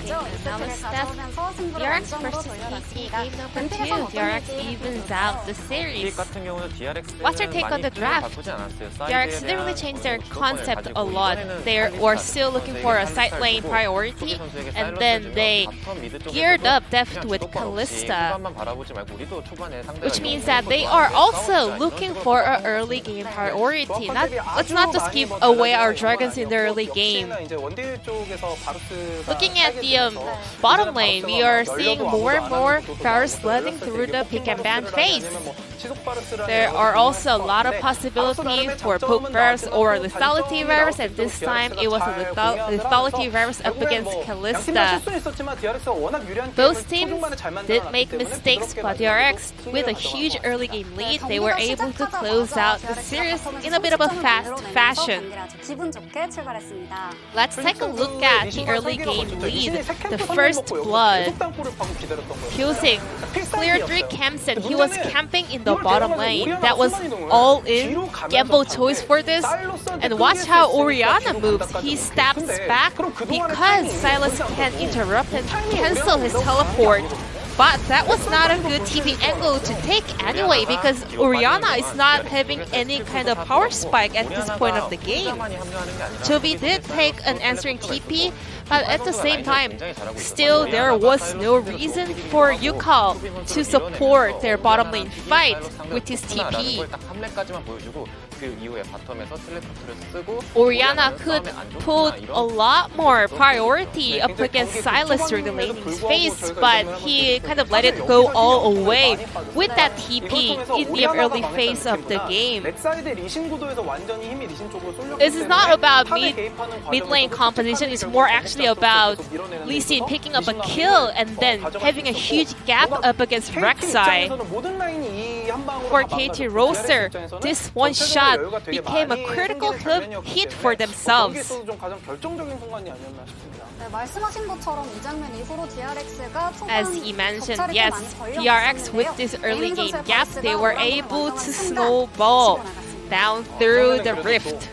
Now let's step DRX versus KT game number 2. DRX evens out the series. What's your take on the draft? DRX didn't really change their concept a lot. They were still looking for a side lane priority, and then they geared up Deft with Kalista, which means that they are also looking for an early game priority. Let's not just give away our dragons in the early game. Looking at the bottom lane, we are seeing more and more Varus sledding through the pick and ban phase. There are also a lot of possibilities for poke Varus or lethality Varus, and this time it was a lethality Varus up against Kalista. Both teams did make mistakes, but DRX, with a huge early game lead, they were able to close out the series in a bit of a fast fashion. Let's take a look at the early game lead. The first blood. Pyosik cleared 3 camps and he was camping in the bottom lane. That was all in. Gamble choice for this. And watch how Orianna moves. He steps back because Sylas can interrupt and cancel his teleport. But that was not a good TP angle to take anyway, because Orianna is not having any kind of power spike at this point of the game. Chobi did take an answering TP, but at the same time, still there was no reason for Yukal to support their bottom lane fight with his TP. Orianna could put a lot more priority up against Sylas during the laning phase, but he kind of let it go all away with that TP in the early phase of the game. This is not about mid lane composition, it's more actually about Lee Sin picking up a kill and then having a huge gap up against Rek'Sai. For KT Rolster, this one shot became a critical hit for themselves. As he mentioned, yes, DRX with this early game gap, they were able to snowball down through the rift.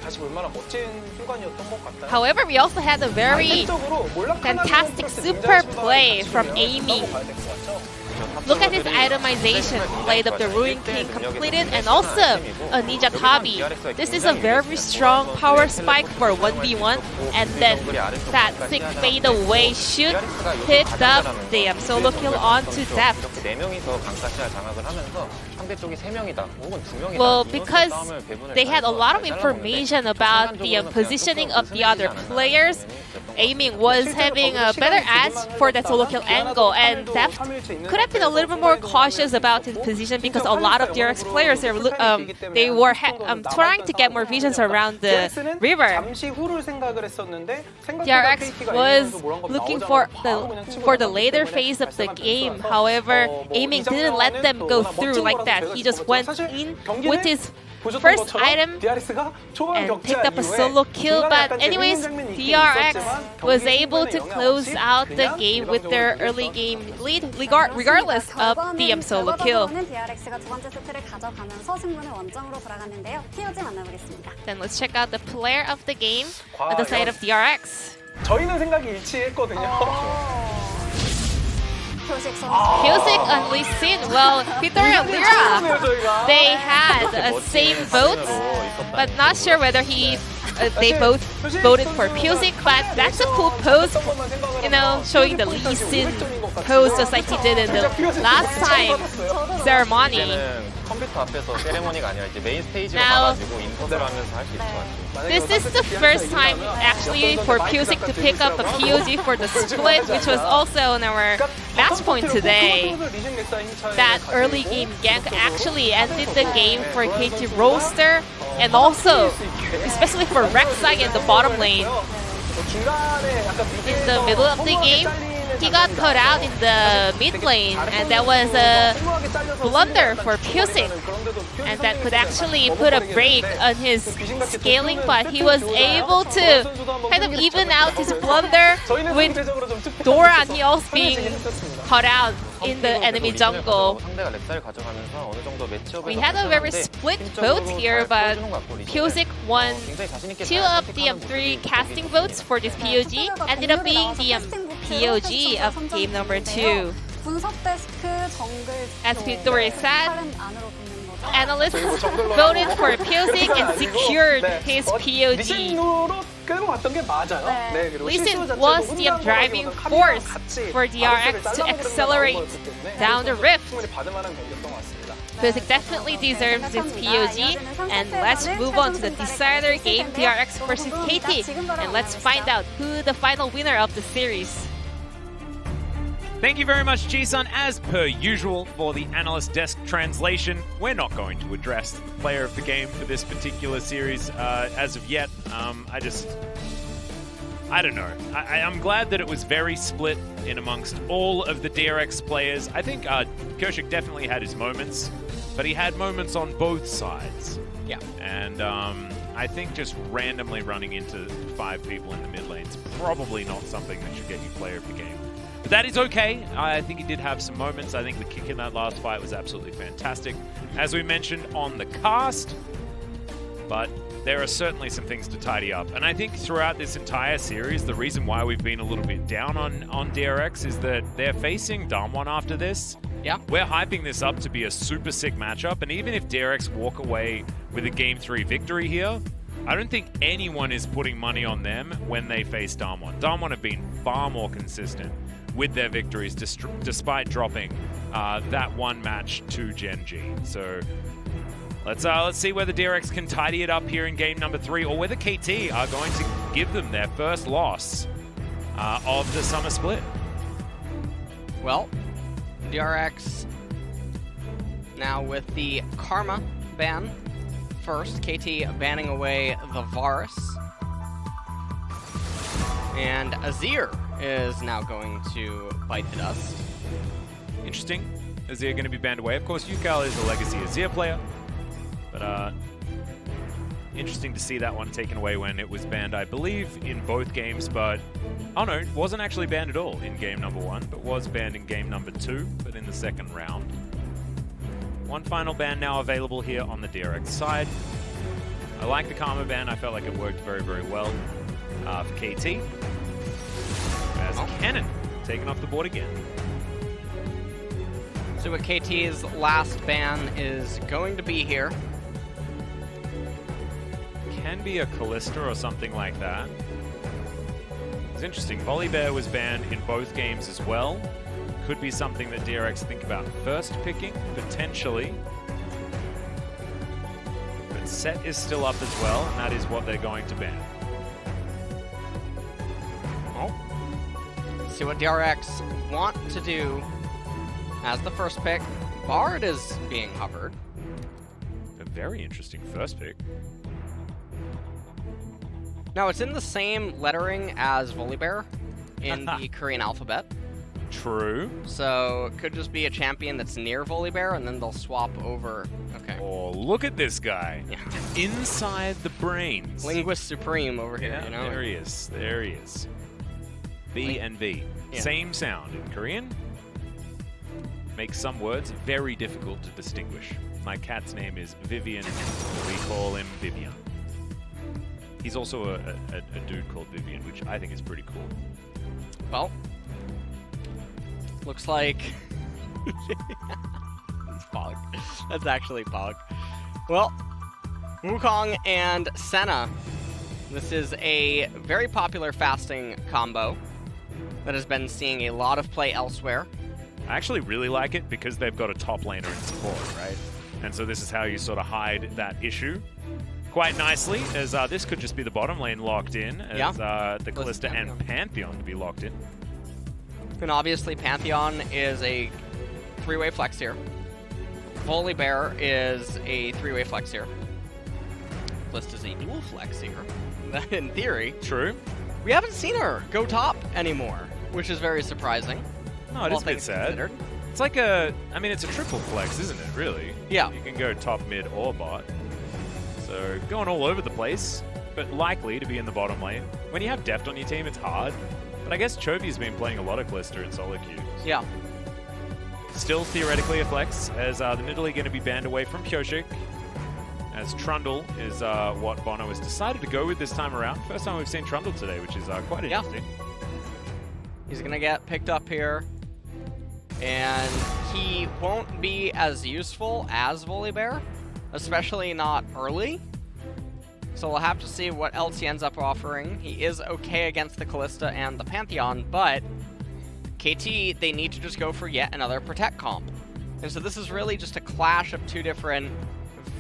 However, we also had a very fantastic super play from Amy. Look at his itemization, played up the Ruin King completed, and also a Ninja Tabi. This is a very strong power spike for 1v1, and then that sick fade away shoot picked up the solo kill onto Deft. Well, because they had a lot of information about the positioning of the other players, Aiming was having a better edge for that solo kill angle, and Deft could have been a little bit more cautious about his position because a lot of DRX players they were trying to get more visions around the river. DRX was looking for the later phase of the game. However, Aiming didn't let them go through like that. He just went in with his first item and picked up a solo kill, but anyways, DRX was able to close out the game with their early game lead regardless of the solo kill. Then let's check out the player of the game on the side of DRX. 저희는 생각이 일치했거든요. Pyosik and Lee Sin, well, Peter and Lyra, they had a same vote, but not sure whether they both voted for Pyosik, but that's a cool pose, you know, showing the Lee Sin pose just like he did in the last time ceremony. Now, this is the first time actually for Pyosik to pick up a POG for the split, which was also on our match point today. That early game gank actually ended the game for KT Rolster, and also, especially for Rek'Sai in the bottom lane. In the middle of the game, he got cut out in the mid lane, and that was a blunder for Pyosik, and that could actually put a break on his scaling, but he was able to kind of even out his blunder with Dora. He also being cut out in the enemy jungle. We had a very split vote here, but Pyosik won 2 of the 3 casting votes for this POG. Ended up being the POG of game number 2. As Victoria said, analysts voted for Pyosik and secured his POG. Lee Sin was the driving force for DRX to accelerate down the rift. Pyosik definitely deserves its POG, and let's move on to the decider game, DRX versus KT, and let's find out who the final winner of the series. Thank you very much, Jisun. As per usual, for the analyst desk translation, we're not going to address the player of the game for this particular series as of yet. I don't know. I'm glad that it was very split in amongst all of the DRX players. I think Pyosik definitely had his moments, but he had moments on both sides. Yeah. And I think just randomly running into 5 people in the mid lane is probably not something that should get you player of the game. But that is okay. I think he did have some moments. I think the kick in that last fight was absolutely fantastic, as we mentioned on the cast. But there are certainly some things to tidy up. And I think throughout this entire series, the reason why we've been a little bit down on DRX is that they're facing Damwon after this. Yeah. We're hyping this up to be a super sick matchup. And even if DRX walk away with a Game 3 victory here, I don't think anyone is putting money on them when they face Damwon. Damwon have been far more consistent with their victories despite dropping that one match to Gen G. So let's see whether DRX can tidy it up here in game number 3, or whether KT are going to give them their first loss of the summer split. Well, DRX now with the Karma ban first. KT banning away the Varus. And Azir is now going to bite the dust. Interesting. Azir going to be banned away. Of course, Yukal is a legacy Azir player. But interesting to see that one taken away when it was banned, I believe, in both games. But, oh no, it wasn't actually banned at all in game number 1, but was banned in game number 2, but in the second round. One final ban now available here on the DRX side. I like the Karma ban. I felt like it worked very, very well for KT. As Cannon taken off the board again. So what KT's last ban is going to be here. Can be a Callista or something like that. It's interesting. Volibear was banned in both games as well. Could be something that DRX think about first picking, potentially. But Set is still up as well, and that is what they're going to ban. See what DRX want to do as the first pick. Bard is being hovered. A very interesting first pick. Now, it's in the same lettering as Volibear in the Korean alphabet. True. So, it could just be a champion that's near Volibear, and then they'll swap over. Okay. Oh, look at this guy. Yeah. Inside the brains. Linguist Supreme over here, Yeah, you know? there he is. There he is. V and V. Yeah. Same sound in Korean. Makes some words very difficult to distinguish. My cat's name is Vivian. We call him Vivian. He's also a dude called Vivian, which I think is pretty cool. Well, looks like it's Pog. That's actually Pog. Well, Wukong and Senna. This is a very popular fasting combo that has been seeing a lot of play elsewhere. I actually really like it because they've got a top laner in support, right? And so this is how you sort of hide that issue quite nicely, as this could just be the bottom lane locked in, as the Callista and Pantheon to be locked in. And obviously Pantheon is a 3-way flex here. Volibear is a 3-way flex here. List is a dual flex here, in theory. True. We haven't seen her go top anymore, which is very surprising. No, it is a bit sad. It's like I mean, it's a triple flex, isn't it, really? Yeah. You can go top, mid, or bot. So, going all over the place, but likely to be in the bottom lane. When you have Deft on your team, it's hard. But I guess Chovy's been playing a lot of Callista in solo queues. Yeah. Still theoretically a flex, as the Nidalee going to be banned away from Pyosik, as Trundle is what Bono has decided to go with this time around. First time we've seen Trundle today, which is quite interesting. He's going to get picked up here. And he won't be as useful as Volibear, especially not early. So we'll have to see what else he ends up offering. He is okay against the Kalista and the Pantheon, but KT, they need to just go for yet another Protect comp. And so this is really just a clash of two different,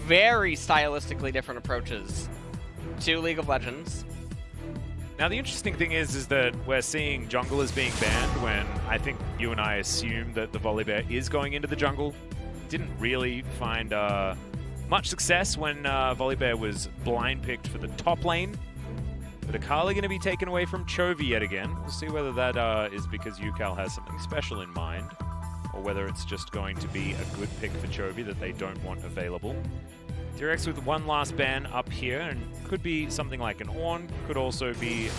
very stylistically different approaches to League of Legends. Now the interesting thing is that we're seeing junglers being banned when I think you and I assumed that the Volibear is going into the jungle. Didn't really find much success when Volibear was blind picked for the top lane. But Akali going to be taken away from Chovy yet again. We'll see whether that is because UCal has something special in mind, or whether it's just going to be a good pick for Chovy that they don't want available. DRX with one last ban up here, and could be something like an Ornn, could also be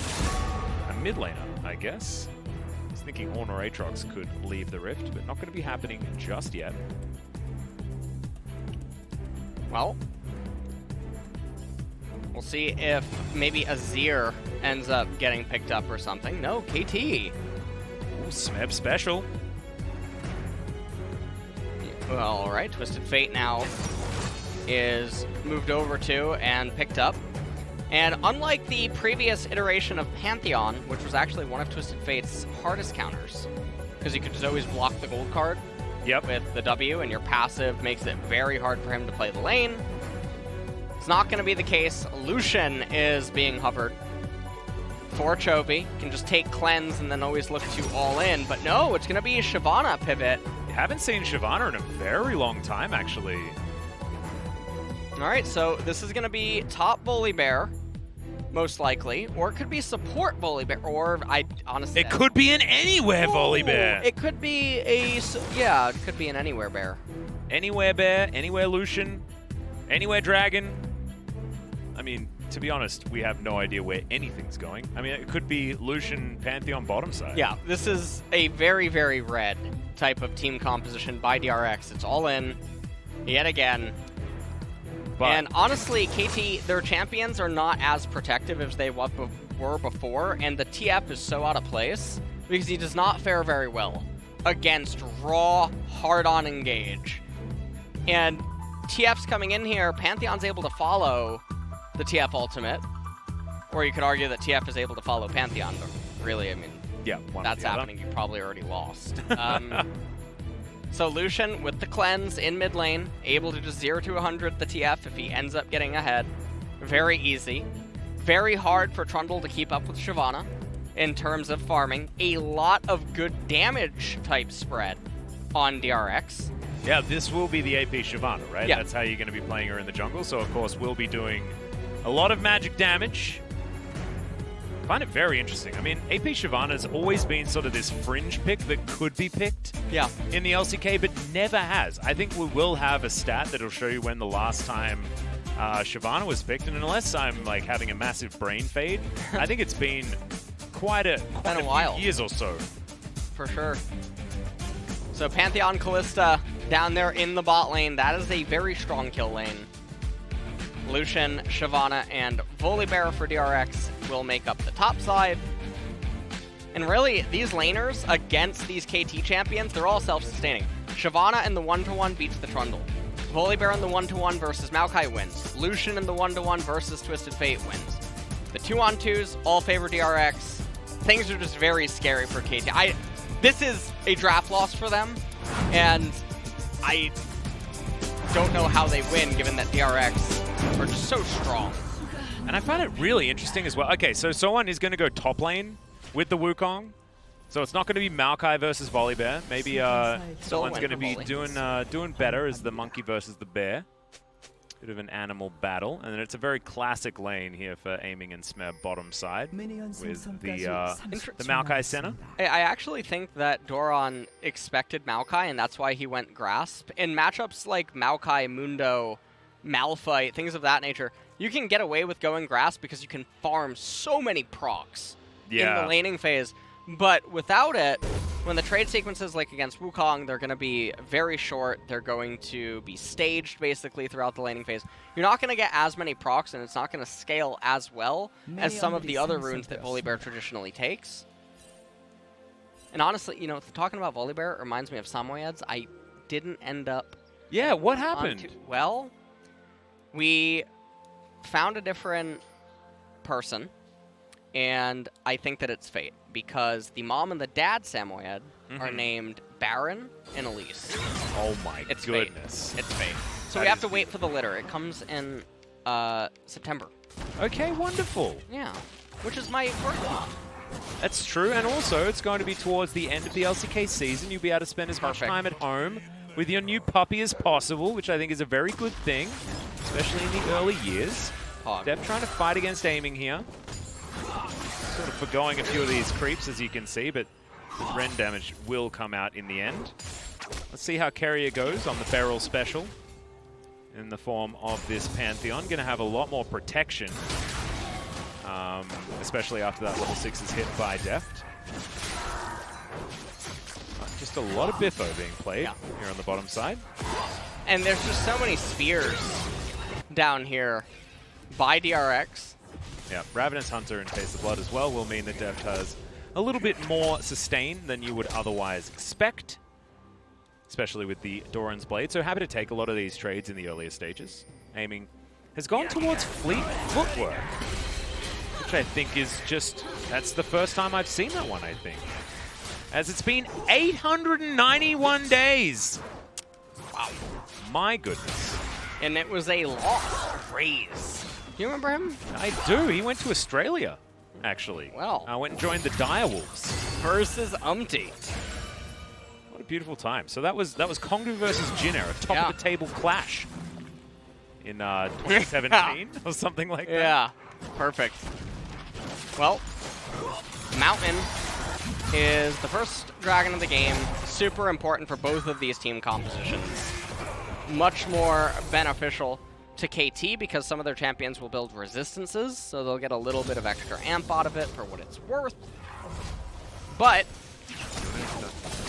a mid laner, I guess. I was thinking Ornn or Aatrox could leave the Rift, but not going to be happening just yet. Well, we'll see if maybe Azir ends up getting picked up or something. No, KT. Ooh, Smeb special. Well, all right, Twisted Fate now is moved over to and picked up. And unlike the previous iteration of Pantheon, which was actually one of Twisted Fate's hardest counters, because you could just always block the gold card with the W, and your passive makes it very hard for him to play the lane. It's not going to be the case. Lucian is being hovered for Chovy. Can just take cleanse and then always look to all in. But no, it's going to be a Shyvana pivot. You haven't seen Shyvana in a very long time, actually. All right, so this is going to be top Volibear, most likely, or it could be support Volibear, or I honestly... It could be an anywhere Volibear. It could be a... Yeah, it could be an anywhere bear. Anywhere bear, anywhere Lucian, anywhere dragon. I mean, to be honest, we have no idea where anything's going. I mean, it could be Lucian Pantheon bottom side. Yeah, this is a very, very red type of team composition by DRX. It's all in, yet again. But and honestly, KT, their champions are not as protective as they were before, and the TF is so out of place because he does not fare very well against raw, hard-on engage. And TF's coming in here, Pantheon's able to follow the TF ultimate, or you could argue that TF is able to follow Pantheon, but really, I mean, yeah, that's happening. You probably already lost. So Lucian with the cleanse in mid lane, able to just 0 to 100 the TF if he ends up getting ahead. Very easy. Very hard for Trundle to keep up with Shyvana in terms of farming. A lot of good damage type spread on DRX. Yeah, this will be the AP Shyvana, right? Yeah. That's how you're going to be playing her in the jungle. So, of course, we'll be doing a lot of magic damage. I find it very interesting. I mean, AP Shyvana's always been sort of this fringe pick that could be picked in the LCK, but never has. I think we will have a stat that'll show you when the last time Shyvana was picked, and unless I'm like having a massive brain fade, I think it's been quite a while. Few years or so. For sure. So Pantheon Kalista down there in the bot lane. That is a very strong kill lane. Lucian, Shyvana, and Volibear for DRX will make up the top side. And really, these laners against these KT champions, they're all self-sustaining. Shyvana in the 1-to-1 beats the Trundle. Volibear in the 1-to-1 versus Maokai wins. Lucian in the 1-to-1 versus Twisted Fate wins. The 2-on-2s all favor DRX. Things are just very scary for KT. This is a draft loss for them, and I don't know how they win given that DRX are just so strong. And I find it really interesting as well. Okay, so someone is going to go top lane with the Wukong. So it's not going to be Maokai versus Volibear. Maybe someone's going to be doing better as the monkey versus the bear. Bit of an animal battle. And then it's a very classic lane here for aiming and Smeb bottom side with the Maokai center. I actually think that Doran expected Maokai, and that's why he went Grasp. In matchups like Maokai, Mundo, Malphite, things of that nature, you can get away with going Grasp because you can farm so many procs in the laning phase. But without it, when the trade sequences like against Wukong, they're going to be very short. They're going to be staged basically throughout the laning phase. You're not going to get as many procs, and it's not going to scale as well as some of the other runes that Volibear traditionally takes. And honestly, you know, talking about Volibear reminds me of Samoyeds. I didn't end up... Yeah, what happened? Well, we found a different person, and I think that it's fate, because the mom and the dad Samoyed are named Baron and Elise. Oh my It's goodness. Fate. It's fate. So That we have is to wait for the litter. It comes in September. Okay, wonderful. Yeah, which is my birthday. That's true, and also it's going to be towards the end of the LCK season. You'll be able to spend as much time at home with your new puppy as possible, which I think is a very good thing, especially in the early years. Def trying to fight against aiming here. Sort of forgoing a few of these creeps, as you can see, but the Ren damage will come out in the end. Let's see how Carrier goes on the barrel special in the form of this Pantheon. Going to have a lot more protection, especially after that level 6 is hit by Deft. Just a lot of Biffo being played here on the bottom side. And there's just so many spears down here by DRX. Yeah, Ravenous Hunter and Taste of Blood as well will mean that Deft has a little bit more sustain than you would otherwise expect, especially with the Doran's Blade. So happy to take a lot of these trades in the earlier stages. Aiming has gone towards fleet footwork, which I think is just, that's the first time I've seen that one, I think. As it's been 891 days. Wow. My goodness. And it was a lost raise. Do you remember him? I do. He went to Australia, actually. Well. I went and joined the Direwolves. Versus Umti. What a beautiful time. So that was Kongdu versus Jinner, a top of the table clash in 2017 or something like that. Yeah, perfect. Well, Mountain is the first dragon of the game. Super important for both of these team compositions. Much more beneficial to KT because some of their champions will build resistances, so they'll get a little bit of extra amp out of it for what it's worth. But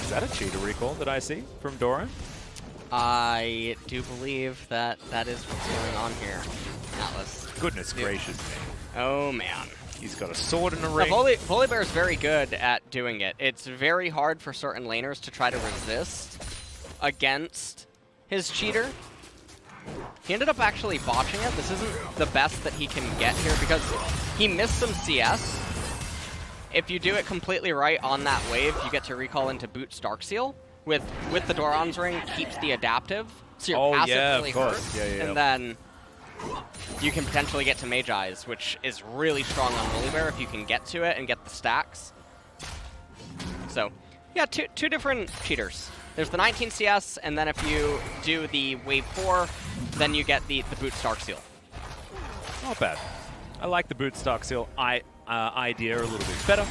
is that a cheater recall that I see from Doran? I do believe that that is what's going on here, Atlas. Goodness gracious me. Oh, man. He's got a sword in a ring. Volibear is very good at doing it. It's very hard for certain laners to try to resist against his cheater. He ended up actually botching it. This isn't the best that he can get here because he missed some CS. If you do it completely right on that wave, you get to recall into Boots Darkseal. With the Doran's Ring, keeps the adaptive, so your passive really hurts. And then you can potentially get to Mage Eyes, which is really strong on Volibear if you can get to it and get the stacks. So, yeah, two different cheaters. There's the 19 CS, and then if you do the Wave 4, then you get the Boots Darkseal. Not bad. I like the Boots Darkseal idea a little bit better.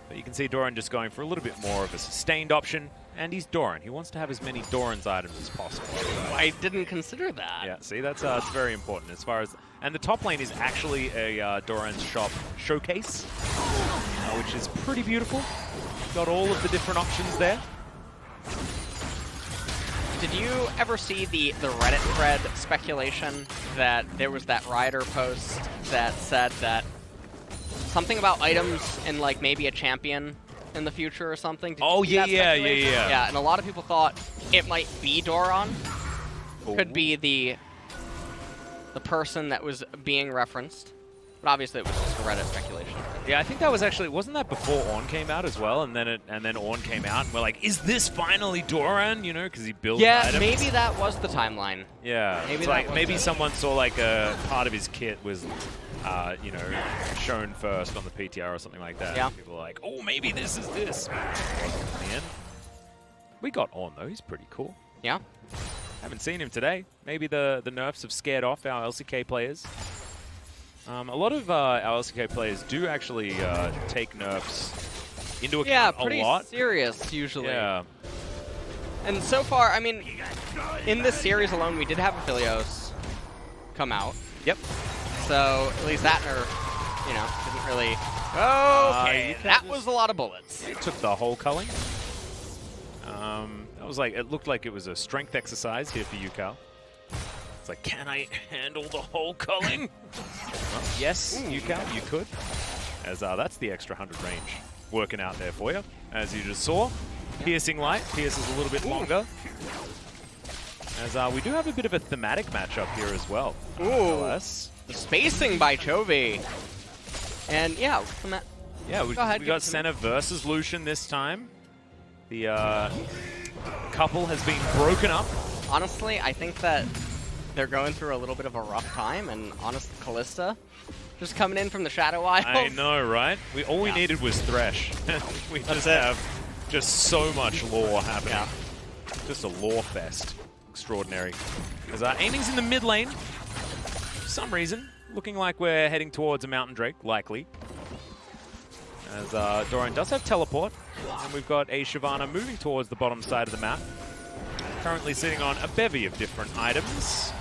But you can see Doran just going for a little bit more of a sustained option. And he's Doran. He wants to have as many Doran's items as possible. I didn't consider that. Yeah, see, that's it's very important as far as... And the top lane is actually a Doran's shop showcase, which is pretty beautiful. Got all of the different options there. Did you ever see the Reddit thread speculation that there was that Rider post that said that something about items and like maybe a champion in the future or something? Oh, yeah. Yeah, and a lot of people thought it might be Doran. Could be the person that was being referenced. But obviously it was just a Reddit speculation. Yeah, I think that was actually, wasn't that before Ornn came out as well? And then Ornn came out and we're like, is this finally Doran? You know, because he builds items. Maybe that was the timeline. Yeah, maybe someone saw like a part of his kit was you know, shown first on the PTR or something like that. Yeah. People are like, oh, maybe this is this. In the end, we got Ornn though. He's pretty cool. Yeah. Haven't seen him today. Maybe the nerfs have scared off our LCK players. A lot of our LCK players do actually take nerfs into account a lot. Yeah, pretty serious usually. Yeah. And so far, I mean, in this series alone, we did have Aphelios come out. Yep. So at least that nerf, you know, didn't really... Okay, that was a lot of bullets. It took the whole culling. That was like, it looked like it was a strength exercise here for you, Cal. It's like, can I handle the whole culling? Well, yes, you Cal, you could. As that's the extra 100 range working out there for you, as you just saw. Piercing Light pierces a little bit longer. As we do have a bit of a thematic matchup here as well. Ooh, the spacing by Chovy. And yeah, we got Senna versus Lucian this time. The couple has been broken up. Honestly, I think that they're going through a little bit of a rough time, and honestly, Callista just coming in from the Shadow Isles. I know, right? All we needed was Thresh. We just have so much lore happening. Yeah. Just a lore fest. Extraordinary. As aiming's in the mid lane. For some reason, looking like we're heading towards a Mountain Drake, likely. As Dorian does have teleport, and we've got a Shyvana moving towards the bottom side of the map. Currently sitting on a bevy of different items.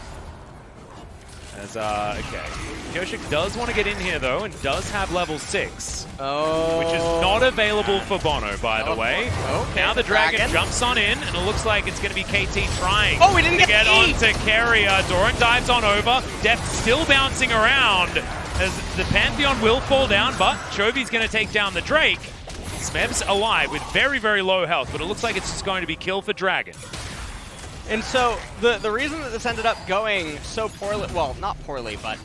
As, okay. Yoshik does want to get in here, though, and does have level 6. Oh. Which is not available for Bono, by the way. Okay, Now the Dragon jumps on in, and it looks like it's going to be KT trying we didn't to get onto Carrier. Doran dives on over. Death still bouncing around, as the Pantheon will fall down, but Chovy's going to take down the Drake. Smeb's alive with very, very low health, but it looks like it's just going to be kill for Dragon. And so the reason that this ended up going so poorly, well, not poorly, but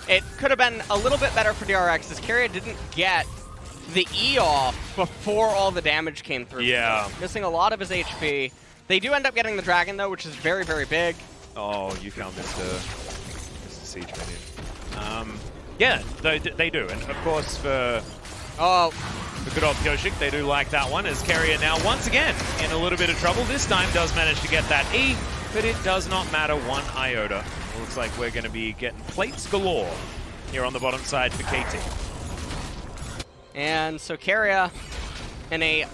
it could have been a little bit better for DRX is Carrier didn't get the E off before all the damage came through. Yeah. Missing a lot of his HP. They do end up getting the Dragon, though, which is very, very big. Oh, you found Mr. Siege Minion. Yeah, they do. And, of course, for good old Pyoshik, they do like that one, as Carrier now, once again, in a little bit of trouble. This time does manage to get that E, but it does not matter one iota. It looks like we're going to be getting plates galore here on the bottom side for KT. And so Carrier, in a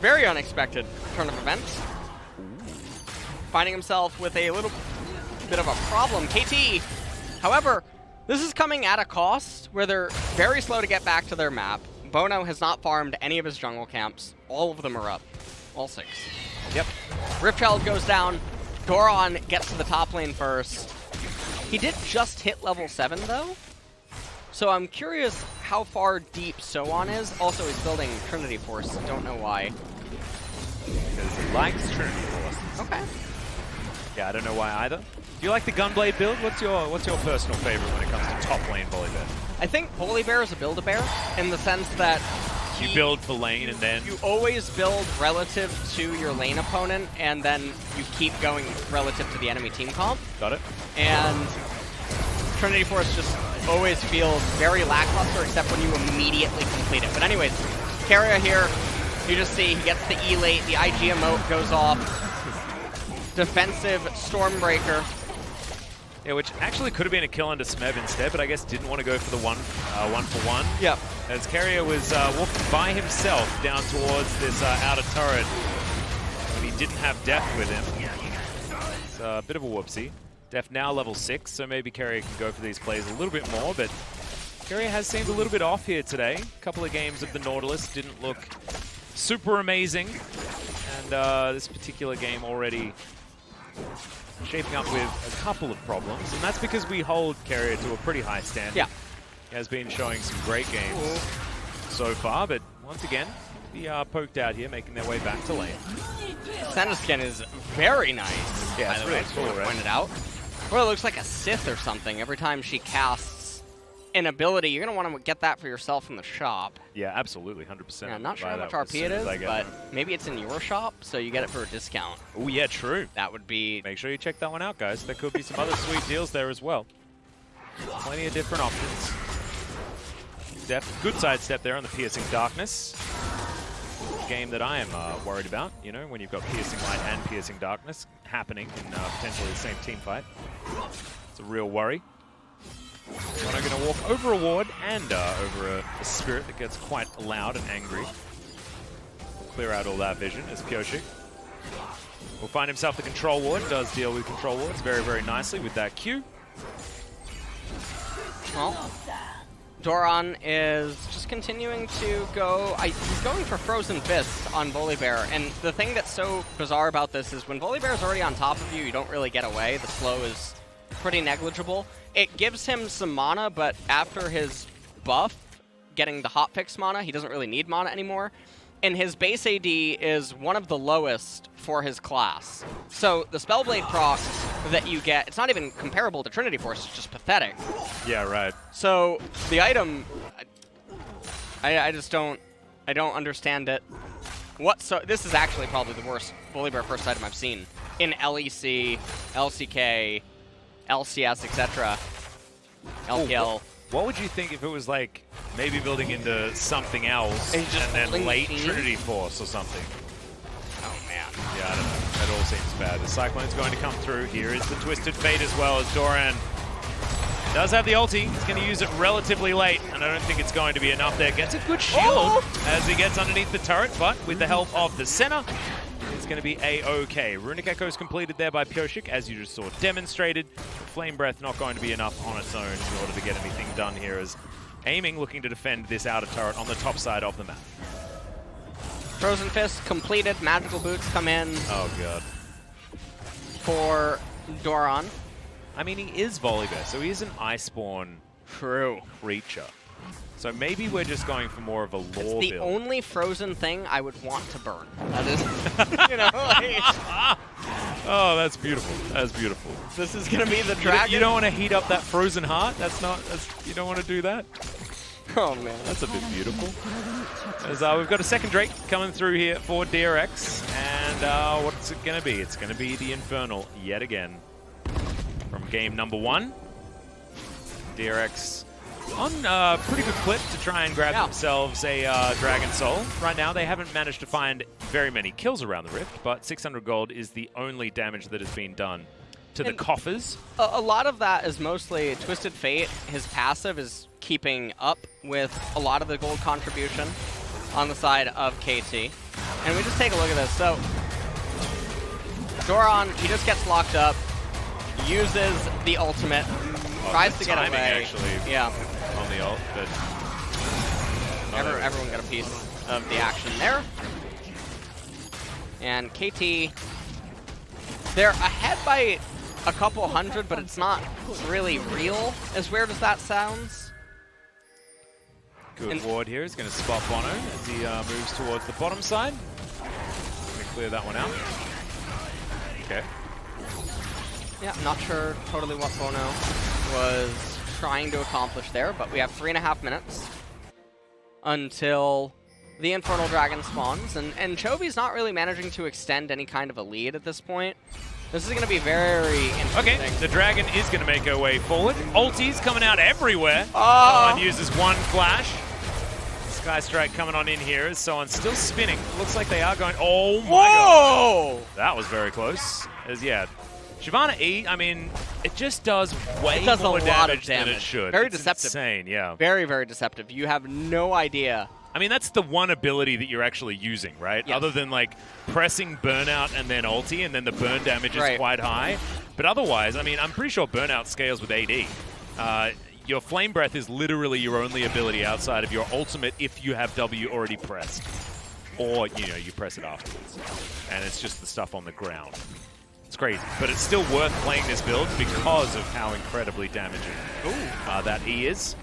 very unexpected turn of events, finding himself with a little bit of a problem. KT, however, this is coming at a cost where they're very slow to get back to their map. Bono has not farmed any of his jungle camps. All of them are up. All 6. Yep. Ripchild goes down. Doran gets to the top lane first. He did just hit level 7, though. So I'm curious how far deep Soan is. Also, he's building Trinity Force. Don't know why. Because he likes Trinity Force. Okay. Yeah, I don't know why either. Do you like the Gunblade build? What's your personal favorite when it comes to top lane Volibear? I think Volibear is a Build-A-Bear in the sense that you build for lane and then you always build relative to your lane opponent, and then you keep going relative to the enemy team comp. Got it. And Trinity Force just always feels very lackluster, except when you immediately complete it. But anyways, Carrier here, you just see he gets the E late, the IG emote goes off. Defensive Stormbreaker. Yeah, which actually could have been a kill onto Smeb instead, but I guess didn't want to go for the one for one. Yep. As Carrier was walking by himself down towards this outer turret when he didn't have Def with him. It's a bit of a whoopsie. Def now level 6, so maybe Carrier can go for these plays a little bit more, but Carrier has seemed a little bit off here today. A couple of games of the Nautilus didn't look super amazing, and this particular game already shaping up with a couple of problems, and that's because we hold Carrier to a pretty high standard. Yeah. He has been showing some great games so far, but once again, we are poked out here, making their way back to lane. Senna's skin is very nice. Yeah, it's really cool, right? Pointed out. Well, it looks like a Sith or something. Every time she casts an ability, you're going to want to get that for yourself in the shop. Yeah, absolutely, 100%. Yeah, I'm not sure how much RP it is, but maybe it's in your shop, so you get it for a discount. Oh, yeah, true. That would be... Make sure you check that one out, guys. There could be some other sweet deals there as well. Plenty of different options. Def, good sidestep there on the Piercing Darkness. Game that I am worried about, you know, when you've got Piercing Light and Piercing Darkness happening in potentially the same team fight. It's a real worry. But I'm going to walk over a ward and over a spirit that gets quite loud and angry. We'll clear out all that vision as Pyoshik will find himself the control ward. Does deal with control wards very, very nicely with that Q. Well, Doran is just continuing to go... he's going for Frozen Fist on Volibear, and the thing that's so bizarre about this is when Volibear is already on top of you, you don't really get away. The slow is pretty negligible. It gives him some mana, but after his buff getting the hotfix mana. He doesn't really need mana anymore. And his base AD is one of the lowest for his class. So the Spellblade proc that you get, it's not even comparable to Trinity Force, it's just pathetic. Yeah, right. So the item, I just don't understand it. This is actually probably the worst Volibear first item I've seen in LEC, LCK, LCS, etc. LPL. What would you think if it was like maybe building into something else and then late Trinity Force or something? Oh man. Yeah, I don't know. That all seems bad. The Cyclone's going to come through. Here is the Twisted Fate as well, as Doran does have the ulti. He's going to use it relatively late, and I don't think it's going to be enough there. Gets a good shield as he gets underneath the turret, but with the help of the center, it's going to be A-OK. Runic Echo is completed there by Pyoshik, as you just saw demonstrated. Flame Breath not going to be enough on its own in order to get anything done here, as Aiming looking to defend this outer turret on the top side of the map. Frozen Fist completed. Magical Boots come in. Oh, God. For Doran. I mean, he is Volibear, so he is an Iceborne creature. So maybe we're just going for more of a lore build. It's the only frozen thing I would want to burn. That is, you know, like... Oh, that's beautiful. That's beautiful. This is going to be the dragon. You don't want to heat up that frozen heart? You don't want to do that? Oh, man. That's a bit beautiful. As we've got a second Drake coming through here for DRX. And what's it going to be? It's going to be the Infernal yet again. From game number 1. DRX on a pretty good clip to try and grab themselves a Dragon Soul. Right now, they haven't managed to find very many kills around the Rift, but 600 gold is the only damage that has been done to the coffers. A lot of that is mostly Twisted Fate. His passive is keeping up with a lot of the gold contribution on the side of KT. And we just take a look at this. So, Doran, he just gets locked up, uses the ultimate, tries to get away. Actually, yeah. On the ult, but everyone got a piece of the action there. And KT, they're ahead by a couple hundred, but it's not really real, as weird as that sounds. Good ward here is going to spot Bono as he moves towards the bottom side. Going to clear that one out. Okay. Yeah, not sure totally what Bono was trying to accomplish there, but we have 3.5 minutes until the Infernal Dragon spawns, and Chobi's not really managing to extend any kind of a lead at this point. This is going to be very interesting. Okay, the Dragon is going to make her way forward. Ulti's coming out everywhere. Someone uses one flash. Sky Strike coming on in here. Someone's still spinning. Looks like they are going... Oh my god. That was very close. As Shyvana E, I mean, it just does way more damage than it should. Very it's deceptive. Insane, yeah. Very, very deceptive. You have no idea. I mean, that's the one ability that you're actually using, right? Yes. Other than, like, pressing Burnout and then ulti, and then the burn damage is quite high. But otherwise, I mean, I'm pretty sure Burnout scales with AD. Your Flame Breath is literally your only ability outside of your ultimate if you have W already pressed. Or, you know, you press it afterwards. And it's just the stuff on the ground. It's crazy, but it's still worth playing this build because of how incredibly damaging that E is.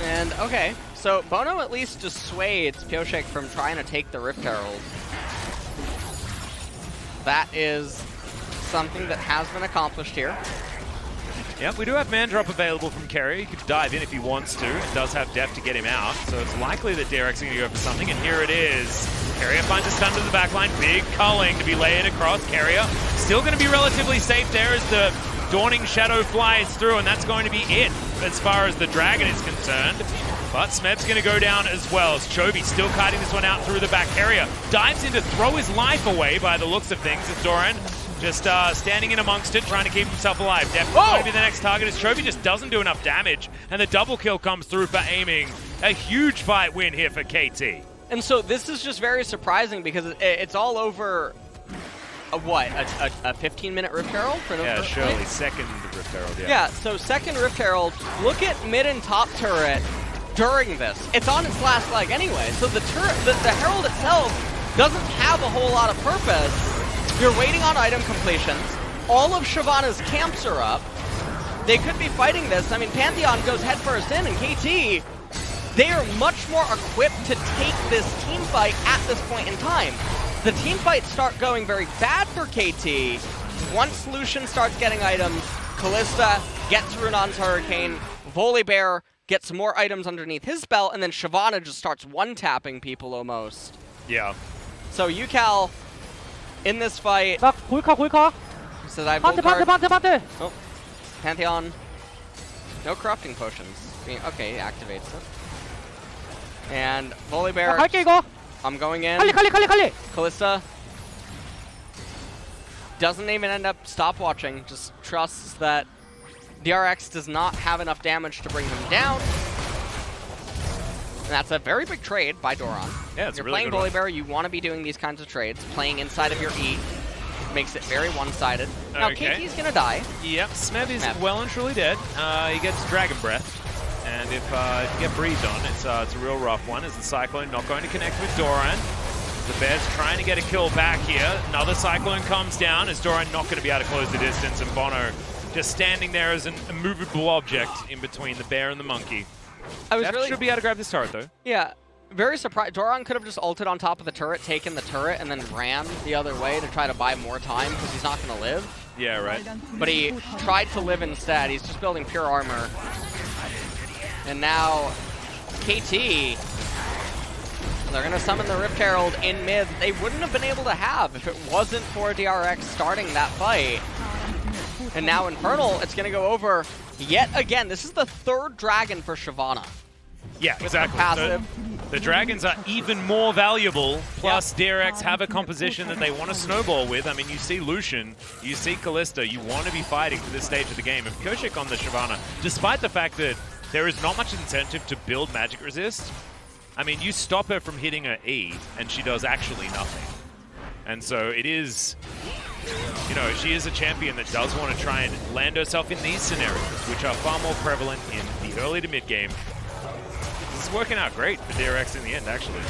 And, okay, so Bono at least dissuades Pyoshik from trying to take the Rift Herald. That is something that has been accomplished here. Yep, we do have Man Drop available from Kerry. He could dive in if he wants to. It does have depth to get him out, so it's likely that DRX is going to go for something, and here it is. Carrier finds a stun to the backline. Big culling to be layered across. Carrier still going to be relatively safe there as the Dawning Shadow flies through, and that's going to be it as far as the Dragon is concerned. But Smeb's going to go down as well, as Chobi still kiting this one out through the back. Carrier dives in to throw his life away by the looks of things, as Doran just standing in amongst it, trying to keep himself alive. Definitely going to be the next target, as Chobi just doesn't do enough damage, and the double kill comes through for Aiming. A huge fight win here for KT. And so this is just very surprising because it's all over, a 15-minute Rift Herald? Yeah, surely. Second Rift Herald, Yeah, so second Rift Herald. Look at mid and top turret during this. It's on its last leg anyway, so the turret, the Herald itself doesn't have a whole lot of purpose. You're waiting on item completions. All of Shyvana's camps are up. They could be fighting this. I mean, Pantheon goes headfirst in, and KT, they are much more equipped to take this team fight at this point in time. The team fights start going very bad for KT. Once Lucian starts getting items, Kalista gets Runon's Hurricane, Volibear gets more items underneath his belt, and then Shyvana just starts one-tapping people almost. Yeah. So UCal in this fight. 골카. Says I have 반대. Oh, Pantheon. No corrupting potions. Okay, he activates it. And Volibear. 갈게 이거. I'm going in. 칼리. Kalista doesn't even end up stopwatching. Just trusts that DRX does not have enough damage to bring him down. And that's a very big trade by Doran. Yeah, it's You're really playing Volibear, you want to be doing these kinds of trades. Playing inside of your E makes it very one-sided. Now Okay. KT's gonna die. Yep, Smev is Smev. well and truly dead. He gets Dragon Breath, and if you get breathed on, it's a real rough one, as the Cyclone not going to connect with Doran. The Bears trying to get a kill back here. Another Cyclone comes down, as Doran not going to be able to close the distance, and Bono just standing there as an immovable object in between the bear and the monkey. Should be able to grab this turret, though. Yeah, very surprised. Doran could have just ulted on top of the turret, taken the turret, and then ran the other way to try to buy more time, because he's not going to live. Yeah, right. But he tried to live instead. He's just building pure armor. And now KT, they're going to summon the Rift Herald in mid. They wouldn't have been able to have if it wasn't for DRX starting that fight. And now Infernal, it's going to go over yet again. This is the third dragon for Shyvana. Yeah, With exactly. her passive. The dragons are even more valuable, plus DRX have a composition that they want to snowball with. I mean, you see Lucian, you see Kalista, you want to be fighting for this stage of the game. If Koshik on the Shyvana, despite the fact that there is not much incentive to build magic resist, I mean, you stop her from hitting her E, and she does actually nothing. And so it is, you know, she is a champion that does want to try and land herself in these scenarios, which are far more prevalent in the early to mid game. This is working out great for DRX in the end, actually.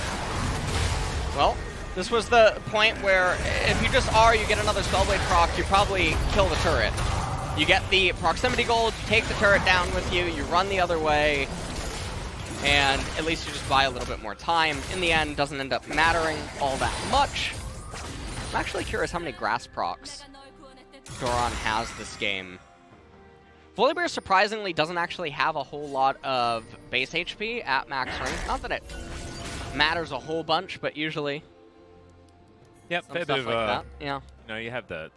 Well, this was the point where if you just R, you get another Spellblade proc, you probably kill the turret. You get the proximity gold, you take the turret down with you, you run the other way, and at least you just buy a little bit more time. In the end, doesn't end up mattering all that much. I'm actually curious how many grass procs Doran has this game. Volibear surprisingly doesn't actually have a whole lot of base HP at max range. Not that it matters a whole bunch, but usually Yep, some fair stuff bit of, like that. Yeah. you know, you have the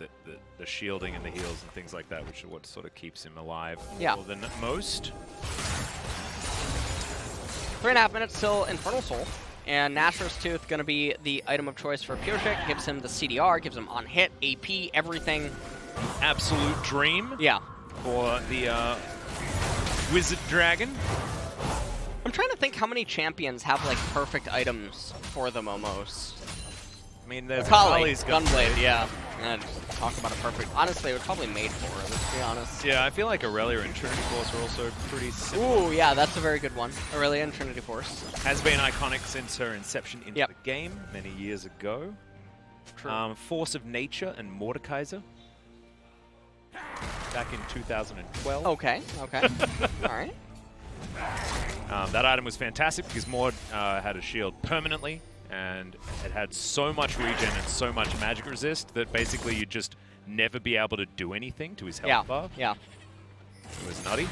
shielding and the heals and things like that, which are what sort of keeps him alive more than most. 3.5 minutes till Infernal Soul. And Nashor's Tooth going to be the item of choice for Pyosik. Gives him the CDR, gives him on hit, AP, everything. Absolute dream. Yeah. For the Wizard Dragon. I'm trying to think how many champions have like perfect items for them almost. I mean, there's Kali's Gunblade, yeah. And talk about a perfect. Honestly, it was probably made for her, let's be honest. Yeah, I feel like Aurelia and Trinity Force are also pretty similar. Ooh, yeah, that's a very good one. Aurelia and Trinity Force. Has been iconic since her inception into the game many years ago. True. Force of Nature and Mordekaiser. Back in 2012. Okay. All right. That item was fantastic because Mord had a shield permanently, and it had so much regen and so much magic resist that basically you'd just never be able to do anything to his health bar. Yeah. It was nutty.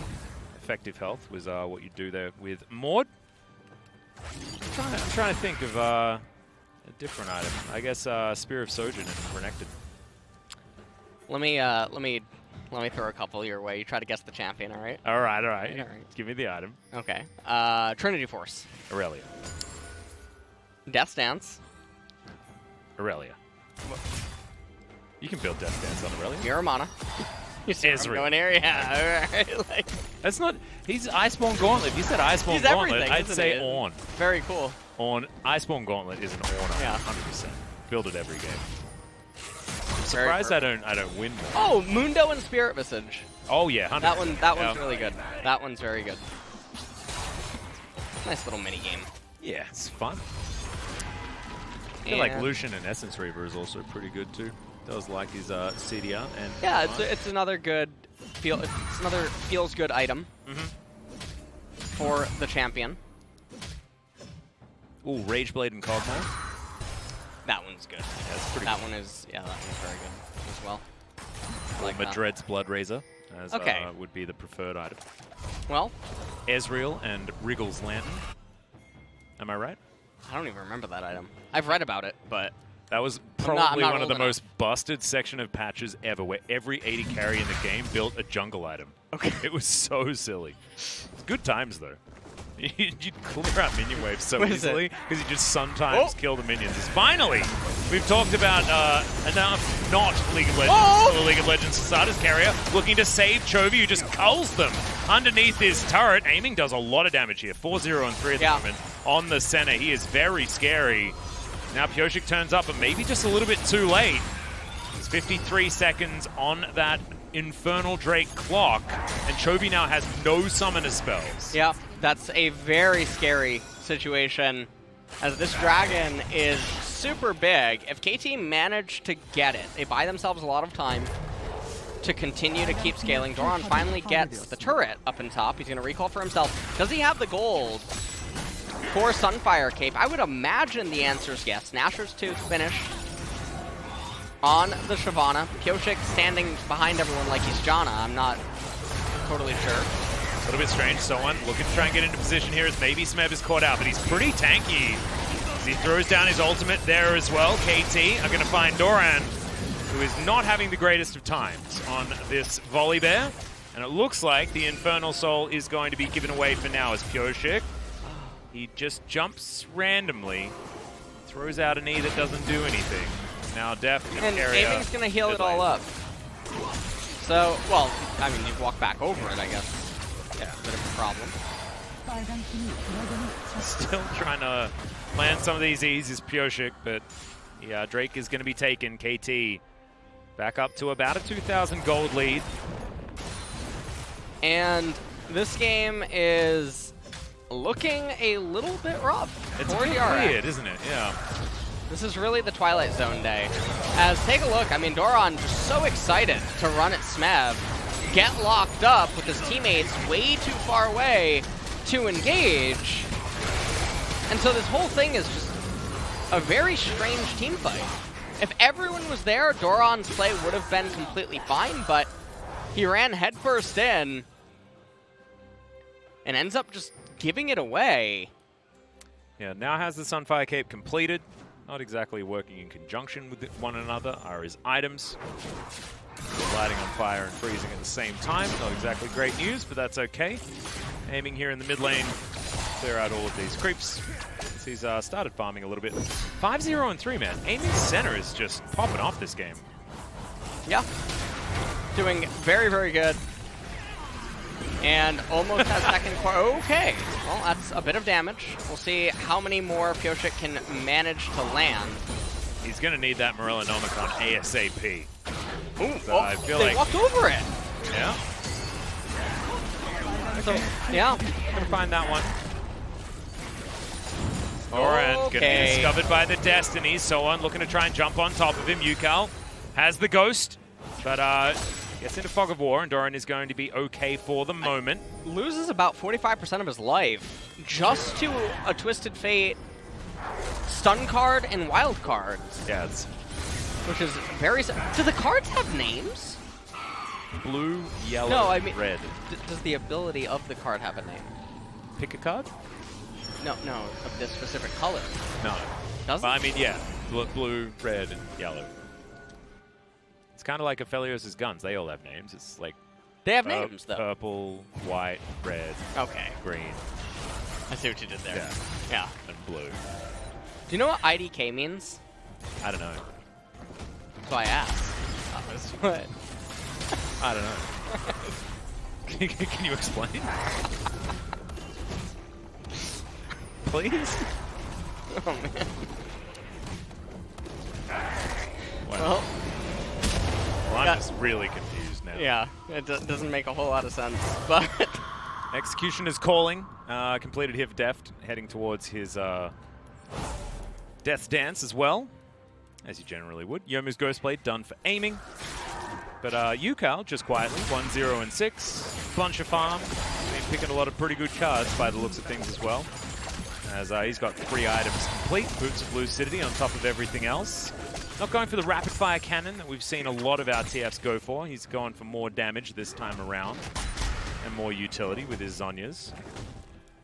Effective health was what you do there with Mord. I'm trying to think of a different item. I guess Spear of Sojourn and Renekton. Let me throw a couple your way. You try to guess the champion, all right? All right. Give me the item. Okay. Trinity Force. Aurelia. Death Dance. Aurelia. You can build Death Dance on Aurelia. Miramana. You see where I'm Ezreal. going here? Yeah, alright. Like, that's not... He's Iceborne Gauntlet. If you said Iceborne he's Gauntlet, everything, I'd isn't say he? Ornn. Very cool. Ornn. Iceborne Gauntlet is an Ornn. Yeah. 100%. Build it every game. I'm Very surprised I don't win more. Oh, Mundo and Spirit Visage. Oh yeah, 100%. That one's really good. That one's very good. Nice little mini game. Yeah, it's fun. I feel like Lucian and Essence Reaver is also pretty good too. Does like his CDR and yeah, it's another good feels good item for the champion. Ooh, Rageblade and Cogmore. That one's good. Yeah, that's pretty that good. one is, yeah, that one's very good as well. I like that. Madred's Blood Razor, as Okay. would be the preferred item. Well, Ezreal and Wriggle's Lantern. Am I right? I don't even remember that item. I've read about it, but That was I'm probably not one of the old enough. most busted section of patches ever, where every 80 carry in the game built a jungle item. Okay. It was so silly. It's good times, though. You'd clear out minion waves so What is easily because you just sometimes kill the minions. Finally, we've talked about enough not League of Legends, or League of Legends starters carrier looking to save Chovy, who just culls them underneath his turret. Aiming does a lot of damage here. 4-0 and 3 at the moment on the center. He is very scary. Now Pyosik turns up, but maybe just a little bit too late. It's 53 seconds on that Infernal Drake clock, and Chovy now has no summoner spells. yeah, that's a very scary situation, as this dragon is super big. If KT manage to get it, they buy themselves a lot of time to continue to keep scaling. Doran finally gets the turret up in top. He's going to recall for himself. Does he have the gold for Sunfire Cape? I would imagine the answer is yes. Nashor's Tooth finished on the Shyvana. Pyosik standing behind everyone like he's Janna. I'm not totally sure. A little bit strange. Someone looking to try and get into position here as maybe Smeb is caught out, but he's pretty tanky. As he throws down his ultimate there as well. KT are going to find Doran, who is not having the greatest of times on this volley bear. And it looks like the Infernal Soul is going to be given away for now as Pyosik. He just jumps randomly, throws out an E that doesn't do anything. Now Def can And carry Aiming's going to heal it all up. So, well, I mean, you walk back over it, I guess. Yeah, a bit of a problem. Still trying to land some of these E's is Pyosik, but yeah, Drake is going to be taken. KT back up to about a 2,000 gold lead. And this game is looking a little bit rough. It's for a bit DRX. weird, isn't it? Yeah. This is really the Twilight Zone day. As, take a look, I mean, Doran just so excited to run at Smeb, get locked up with his teammates way too far away to engage. And so this whole thing is just a very strange team fight. If everyone was there, Doran's play would have been completely fine, but he ran headfirst in and ends up just giving it away. Yeah, now has the Sunfire Cape completed. Not exactly working in conjunction with one another are his items. Lighting on fire and freezing at the same time. Not exactly great news, but that's okay. Aiming here in the mid lane, clear out all of these creeps. He's started farming a little bit. 5-0 and 3, man. Aiming center is just popping off this game. Yeah. Doing very, very good. And almost has second core. Okay. Well, that's a bit of damage. We'll see how many more Pyosik can manage to land. He's going to need that Morella Nomicon ASAP. Ooh, So I feel they like- walked over it. Yeah. So, yeah. Gonna find that one. Doran gonna be Okay. discovered by the Destiny. Someone looking to try and jump on top of him. Yukal has the Ghost, but gets into Fog of War, and Doran is going to be okay for the moment. Loses about 45% of his life just to a Twisted Fate stun card and wild card, Yeah, it's which is very... Do the cards have names? blue, yellow, No, I mean, red. Does the ability of the card have a name? Pick a card? No, of this specific color. No. Does But, it? I mean, yeah, blue, red, and yellow. It's kind of like Aphelios' guns. They all have names. It's like They have names, though. purple, white, red, Okay. green, I see what you did there. yeah, Yeah. and blue. Do you know what IDK means? I don't know. So I asked. That's what. I don't know. Can you explain? Please? Oh, man. Well, I'm got- just really confused now. Yeah, it doesn't make a whole lot of sense, but... Execution is calling. Completed here for Deft, heading towards his Death Dance as well, as you generally would. Yomu's Ghostblade done for aiming. But Yukal, just quietly, 1-0 and 6. Bunch of farm. Been picking a lot of pretty good cards by the looks of things as well. as he's got 3 items complete. Boots of Lucidity on top of everything else. Not going for the rapid fire cannon that we've seen a lot of our TFs go for. He's going for more damage this time around and more utility with his Zhonya's.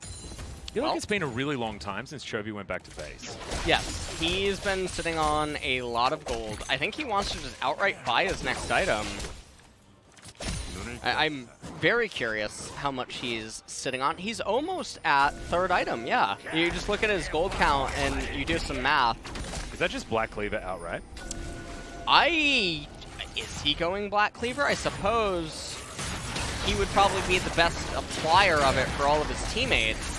I feel like it's been a really long time since Chovy went back to base. Yes, he's been sitting on a lot of gold. I think he wants to just outright buy his next item. I'm very curious how much he's sitting on. He's almost at 3rd item, yeah. You just look at his gold count and you do some math. Is that just Black Cleaver outright? Is he going Black Cleaver? I suppose he would probably be the best applier of it for all of his teammates.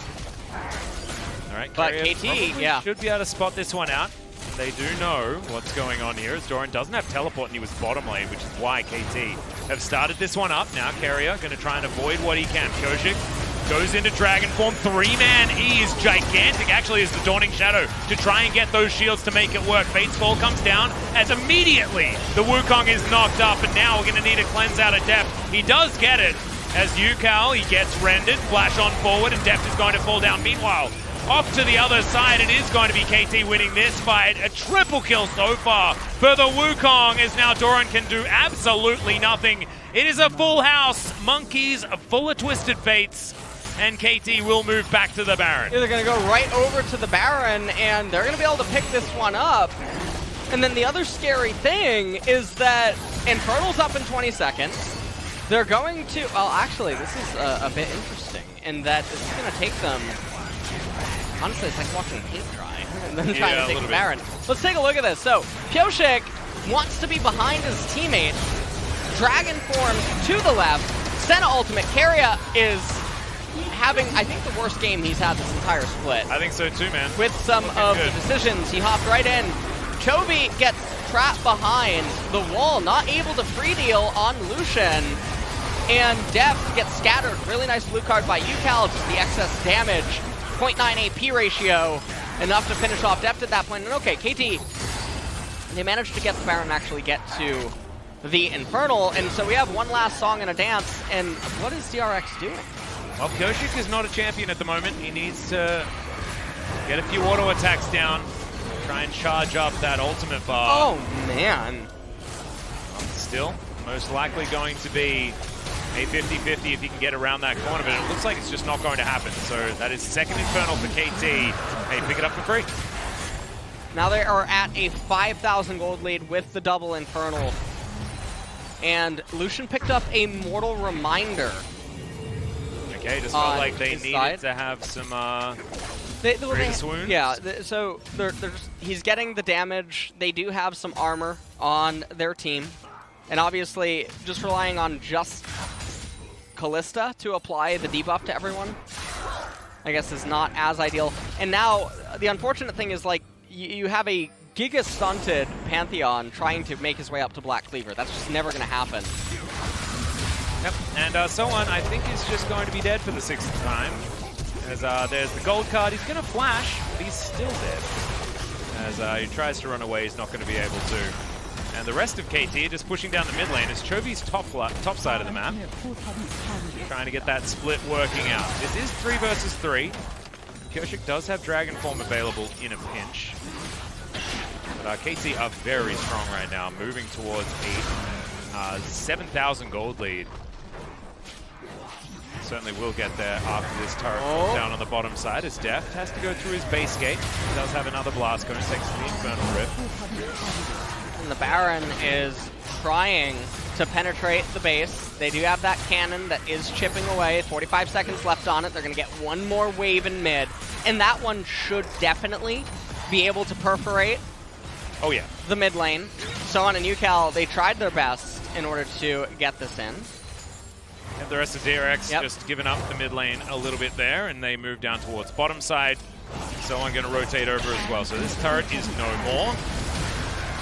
All right, but Carrier KT, yeah. should be able to spot this one out. They do know what's going on here, as Doran doesn't have teleport and he was bottom lane, which is why KT have started this one up. Now Carrier going to try and avoid what he can. Koshik goes into Dragon Form. 3-man E is gigantic, actually, as the Dawning Shadow to try and get those shields to make it work. Fate's Fall comes down as immediately the Wukong is knocked up, and now we're going to need a cleanse out of Deft. He does get it, as Yukal, he gets rendered, flash on forward, and Deft is going to fall down. Meanwhile, off to the other side, it is going to be KT winning this fight. A triple kill so far for the Wukong, as now Doran can do absolutely nothing. It is a full house. Monkeys full of twisted fates, and KT will move back to the Baron. Yeah, they're going to go right over to the Baron, and they're going to be able to pick this one up. And then the other scary thing is that Infernal's up in 20 seconds. They're going to, well, actually, this is a bit interesting in that this is going to take them, honestly, it's like watching paint dry and then trying to take the Baron. Let's take a look at this. So, Pyoshik wants to be behind his teammate. Dragon forms to the left. Senna ultimate. Keria is having, I think, the worst game he's had this entire split. I think so too, man. With some of the decisions, he hopped right in. Chovy gets trapped behind the wall, not able to free deal on Lucian. And Deft gets scattered. Really nice blue card by Yukal, just the excess damage. 0.9 AP ratio, enough to finish off Deft at that point. And okay, KT, they managed to get the Baron and actually get to the Infernal. And so we have one last song and a dance. And what is DRX doing? Well, Koshik is not a champion at the moment. He needs to get a few auto attacks down, try and charge up that ultimate bar. Oh, man. Still, most likely going to be a 50-50 if he can get around that corner, but it looks like it's just not going to happen. So that is second Infernal for KT. Hey, pick it up for free. Now they are at a 5,000 gold lead with the double Infernal. And Lucian picked up a Mortal Reminder. Okay, just felt like they needed to have some greatest wounds. Yeah, so he's getting the damage. They do have some armor on their team. And obviously, just relying on just Kalista to apply the debuff to everyone, I guess, is not as ideal. And now, the unfortunate thing is, like, you have a giga-stunted Pantheon trying to make his way up to Black Cleaver. That's just never going to happen. Yep, and Someone, I think, is just going to be dead for the 6th time. As there's the gold card. He's going to flash, but he's still dead. As he tries to run away, he's not going to be able to. And the rest of KT just pushing down the mid lane as Chovy's top side of the map. Trying to get that split working out. This is 3 versus 3. Koshik does have Dragon Form available in a pinch. But KT are very strong right now, moving towards a 7,000 gold lead. Certainly will get there after this turret falls down on the bottom side, as Deft has to go through his base gate. He does have another blast going to take the Infernal Rift. And the Baron is trying to penetrate the base. They do have that cannon that is chipping away. 45 seconds left on it. They're going to get one more wave in mid. And that one should definitely be able to perforate the mid lane. Sohan and Yukal, they tried their best in order to get this in. And the rest of DRX just giving up the mid lane a little bit there, and they move down towards bottom side. Sohan going to rotate over as well. So this turret is no more.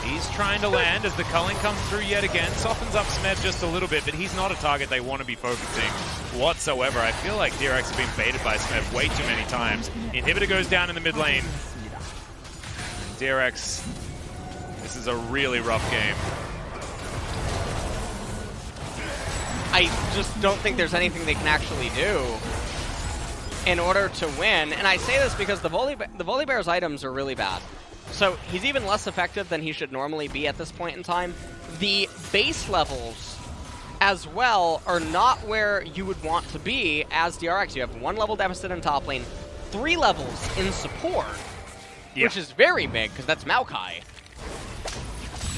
He's trying to land as the culling comes through yet again. Softens up Smev just a little bit, but he's not a target they want to be focusing whatsoever. I feel like DRX have been baited by Smev way too many times. Inhibitor goes down in the mid lane. DRX, this is a really rough game. I just don't think there's anything they can actually do. in order to win. And I say this because the Volibear's items are really bad. So he's even less effective than he should normally be at this point in time. The base levels as well are not where you would want to be as DRX. You have 1 level deficit in top lane, 3 levels in support, which is very big because that's Maokai.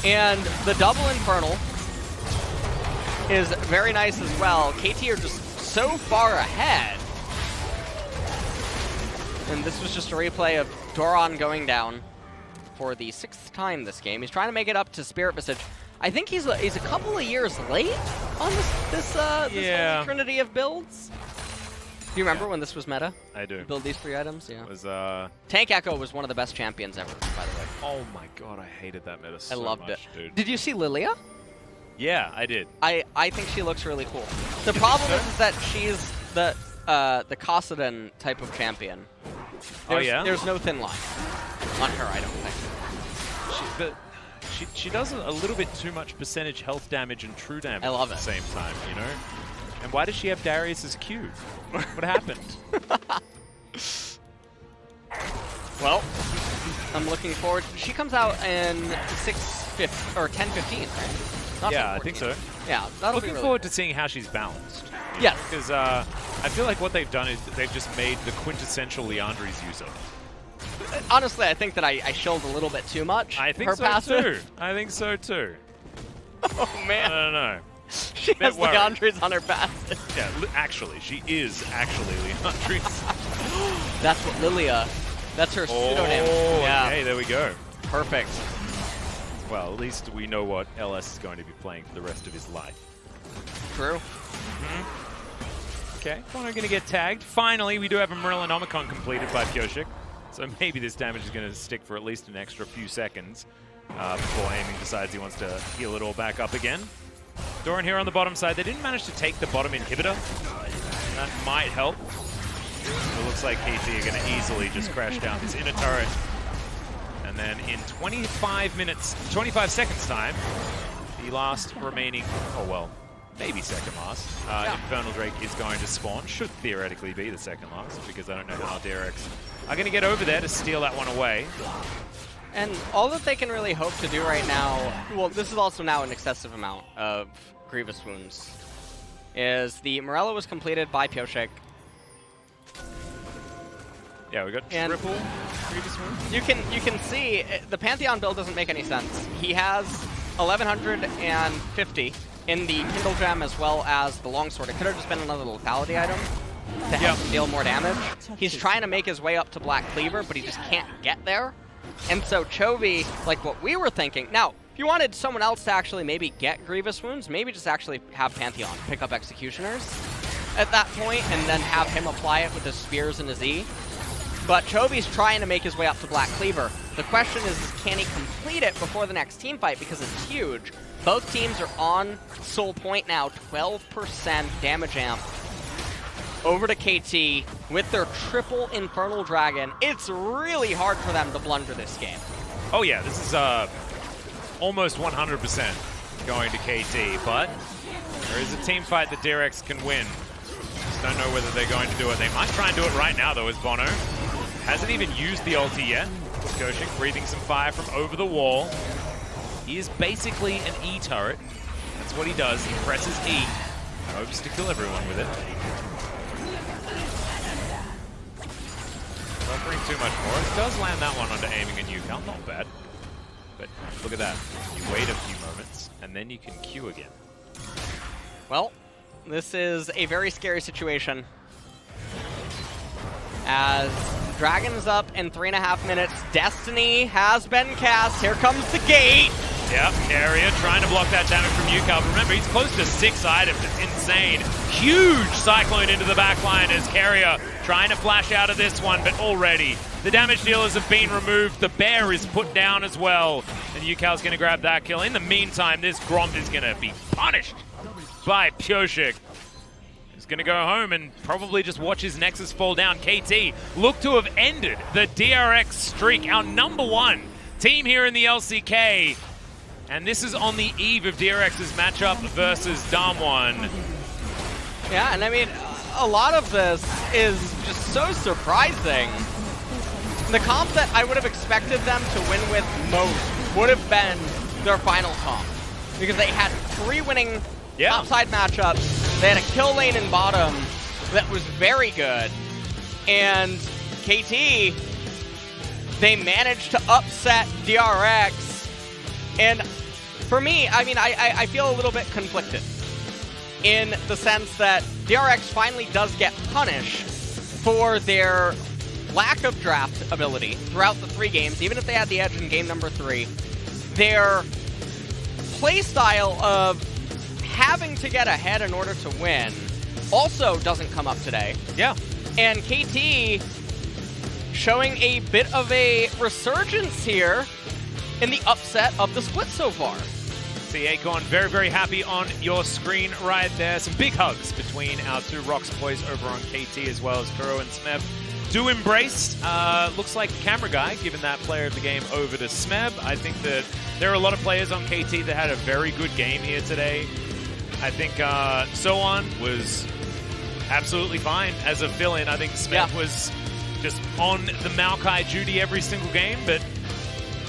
And the double Infernal is very nice as well. KT are just so far ahead. And this was just a replay of Doran going down for the 6th time this game. He's trying to make it up to Spirit Visage. I think he's a couple of years late on this holy trinity of builds. Do you remember when this was meta? I do. Build these 3 items? Yeah. It was, Tank Echo was one of the best champions ever, by the way. oh my god, I hated that meta so I loved much, it. dude. Did you see Lilia? Yeah, I did. I think she looks really cool. The problem is that she's the Kassadin type of champion. There's no thin line on her, I don't think. She does a little bit too much percentage health damage and true damage I love at it. the same time, you know? And why does she have Darius's Q? What happened? Well, I'm looking forward. She comes out in 10:15, right? Not Yeah, I 10:14. think so. Yeah, that'll Looking be really forward to seeing how she's balanced. Yes. Because I feel like what they've done is they've just made the quintessential Leandri's user. Honestly, I think that I shilled a little bit too much. I think her so passive. too. I think so too. Oh I man, don't know. she has worried. Leandri's on her passive. Yeah, actually, she is actually Leandri's. That's what Lilia. That's her pseudonym. Oh, Yeah, okay, there we go. perfect. Well, at least we know what LS is going to be playing for the rest of his life. True. Okay, Bono going to get tagged. Finally, we do have a Merilonomicon completed by Pioshik. So maybe this damage is going to stick for at least an extra few seconds before Aiming decides he wants to heal it all back up again. Doran here on the bottom side. They didn't manage to take the bottom inhibitor. That might help. It looks like KT are going to easily just crash down this inner turret. And then in 25 seconds time, the last remaining, maybe second last, Infernal Drake is going to spawn. Should theoretically be the second last, because I don't know how DRX are going to get over there to steal that one away. And all that they can really hope to do right now, well, this is also now an excessive amount of Grievous Wounds, is the Morello was completed by Pioshik. Yeah, we got triple Grievous Wounds. You can see the Pantheon build doesn't make any sense. He has 1150 in the Kindle Gem as well as the Longsword. It could have just been another lethality item to help him deal more damage. He's trying to make his way up to Black Cleaver, but he just can't get there. And so Chovy, like what we were thinking, now, if you wanted someone else to actually maybe get Grievous Wounds, maybe just actually have Pantheon pick up Executioners at that point and then have him apply it with his Spears and his E. But Chovy's trying to make his way up to Black Cleaver. The question is can he complete it before the next team fight, because it's huge. Both teams are on Soul Point now, 12% damage amp over to KT with their triple Infernal Dragon. It's really hard for them to blunder this game. Oh yeah, this is almost 100% going to KT, but there is a team fight that DRX can win. Just don't know whether they're going to do it. They might try and do it right now though, as Bono hasn't even used the ulti yet. Pioshik breathing some fire from over the wall. He is basically an E turret. That's what he does. He presses E and hopes to kill everyone with it. Offering too much more. It does land that one onto Aiming and Yucal. Not bad. But look at that. You wait a few moments, and then you can Q again. Well, this is a very scary situation, as Dragon's up in 3.5 minutes. Destiny has been cast. Here comes the gate. Yep, Carrier trying to block that damage from Yucal. But remember, he's close to 6 items. It's insane. Huge Cyclone into the backline as Carrier trying to flash out of this one, but already the damage dealers have been removed. The bear is put down as well, and Yucal's going to grab that kill. In the meantime, this Gromp is going to be punished by Pioshik. He's going to go home and probably just watch his Nexus fall down. KT look to have ended the DRX streak, our #1 team here in the LCK. And this is on the eve of DRX's matchup versus Damwon. Yeah, and I mean, a lot of this is just so surprising. The comp that I would have expected them to win with most would have been their final comp. Because they had 3 winning topside matchups. They had a kill lane in bottom that was very good. And KT, they managed to upset DRX. And for me, I mean, I feel a little bit conflicted in the sense that DRX finally does get punished for their lack of draft ability throughout the 3 games, even if they had the edge in game number 3. Their playstyle of having to get ahead in order to win also doesn't come up today. Yeah. And KT showing a bit of a resurgence here in the upset of the split so far. See Acorn very, very happy on your screen right there. Some big hugs between our 2 Rocks boys over on KT as well as Kuro and Smeb. Do embrace, looks like Camera Guy giving that player of the game over to Smeb. I think that there are a lot of players on KT that had a very good game here today. I think Soan was absolutely fine as a fill-in. I think Smeb was just on the Maokai duty every single game, but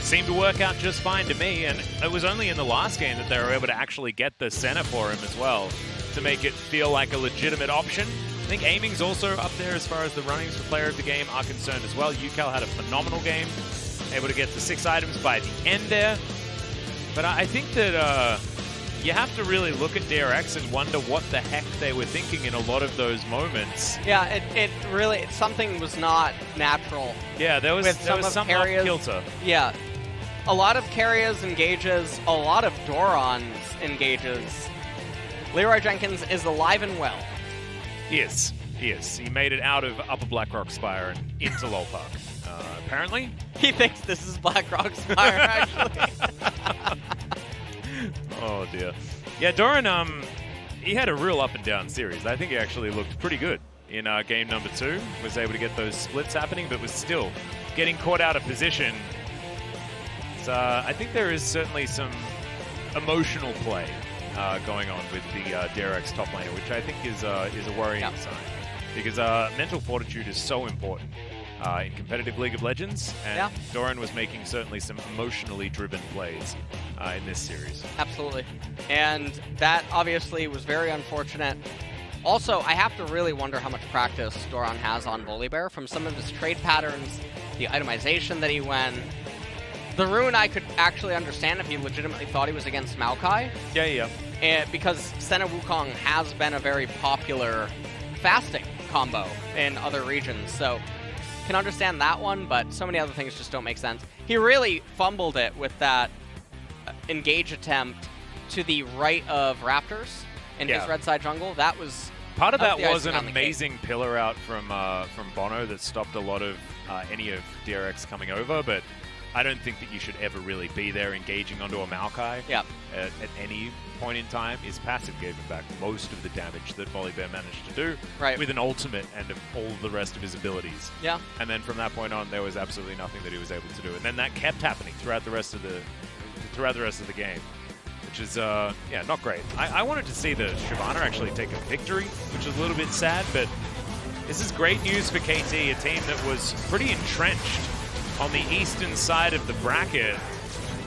seemed to work out just fine to me, and it was only in the last game that they were able to actually get the center for him as well to make it feel like a legitimate option. I think aiming's also up there as far as the runnings for player of the game are concerned as well. UCal had a phenomenal game, able to get to 6 items by the end there. But I think that you have to really look at DRX and wonder what the heck they were thinking in a lot of those moments. Yeah, it really, something was not natural. Yeah, there was some off kilter. Yeah. A lot of carriers engages, a lot of Dorons engages. Leroy Jenkins is alive and well. He is. He made it out of Upper Blackrock Spire and into Lol Park, apparently. He thinks this is Blackrock Spire, actually. Oh, dear. Yeah, Doran, he had a real up and down series. I think he actually looked pretty good in game number 2. Was able to get those splits happening, but was still getting caught out of position. I think there is certainly some emotional play going on with the DRX top laner, which I think is a worrying sign. Because mental fortitude is so important in competitive League of Legends, and Doran was making certainly some emotionally driven plays in this series. Absolutely. And that obviously was very unfortunate. Also, I have to really wonder how much practice Doran has on Volibear from some of his trade patterns, the itemization that he went. The rune I could actually understand if he legitimately thought he was against Maokai. Yeah. And because Senna Wukong has been a very popular fasting combo in other regions, so can understand that one, but so many other things just don't make sense. He really fumbled it with that engage attempt to the right of Raptors in his red side jungle. That was part of that was an amazing pillar out from Bono that stopped a lot of any of DRX coming over, but I don't think that you should ever really be there engaging onto a Maokai at any point in time. His passive gave him back most of the damage that Volibear managed to do with an ultimate and all the rest of his abilities. Yeah. And then from that point on, there was absolutely nothing that he was able to do. And then that kept happening throughout the rest of the game, which is not great. I wanted to see the Shyvana actually take a victory, which is a little bit sad, but this is great news for KT, a team that was pretty entrenched on the eastern side of the bracket.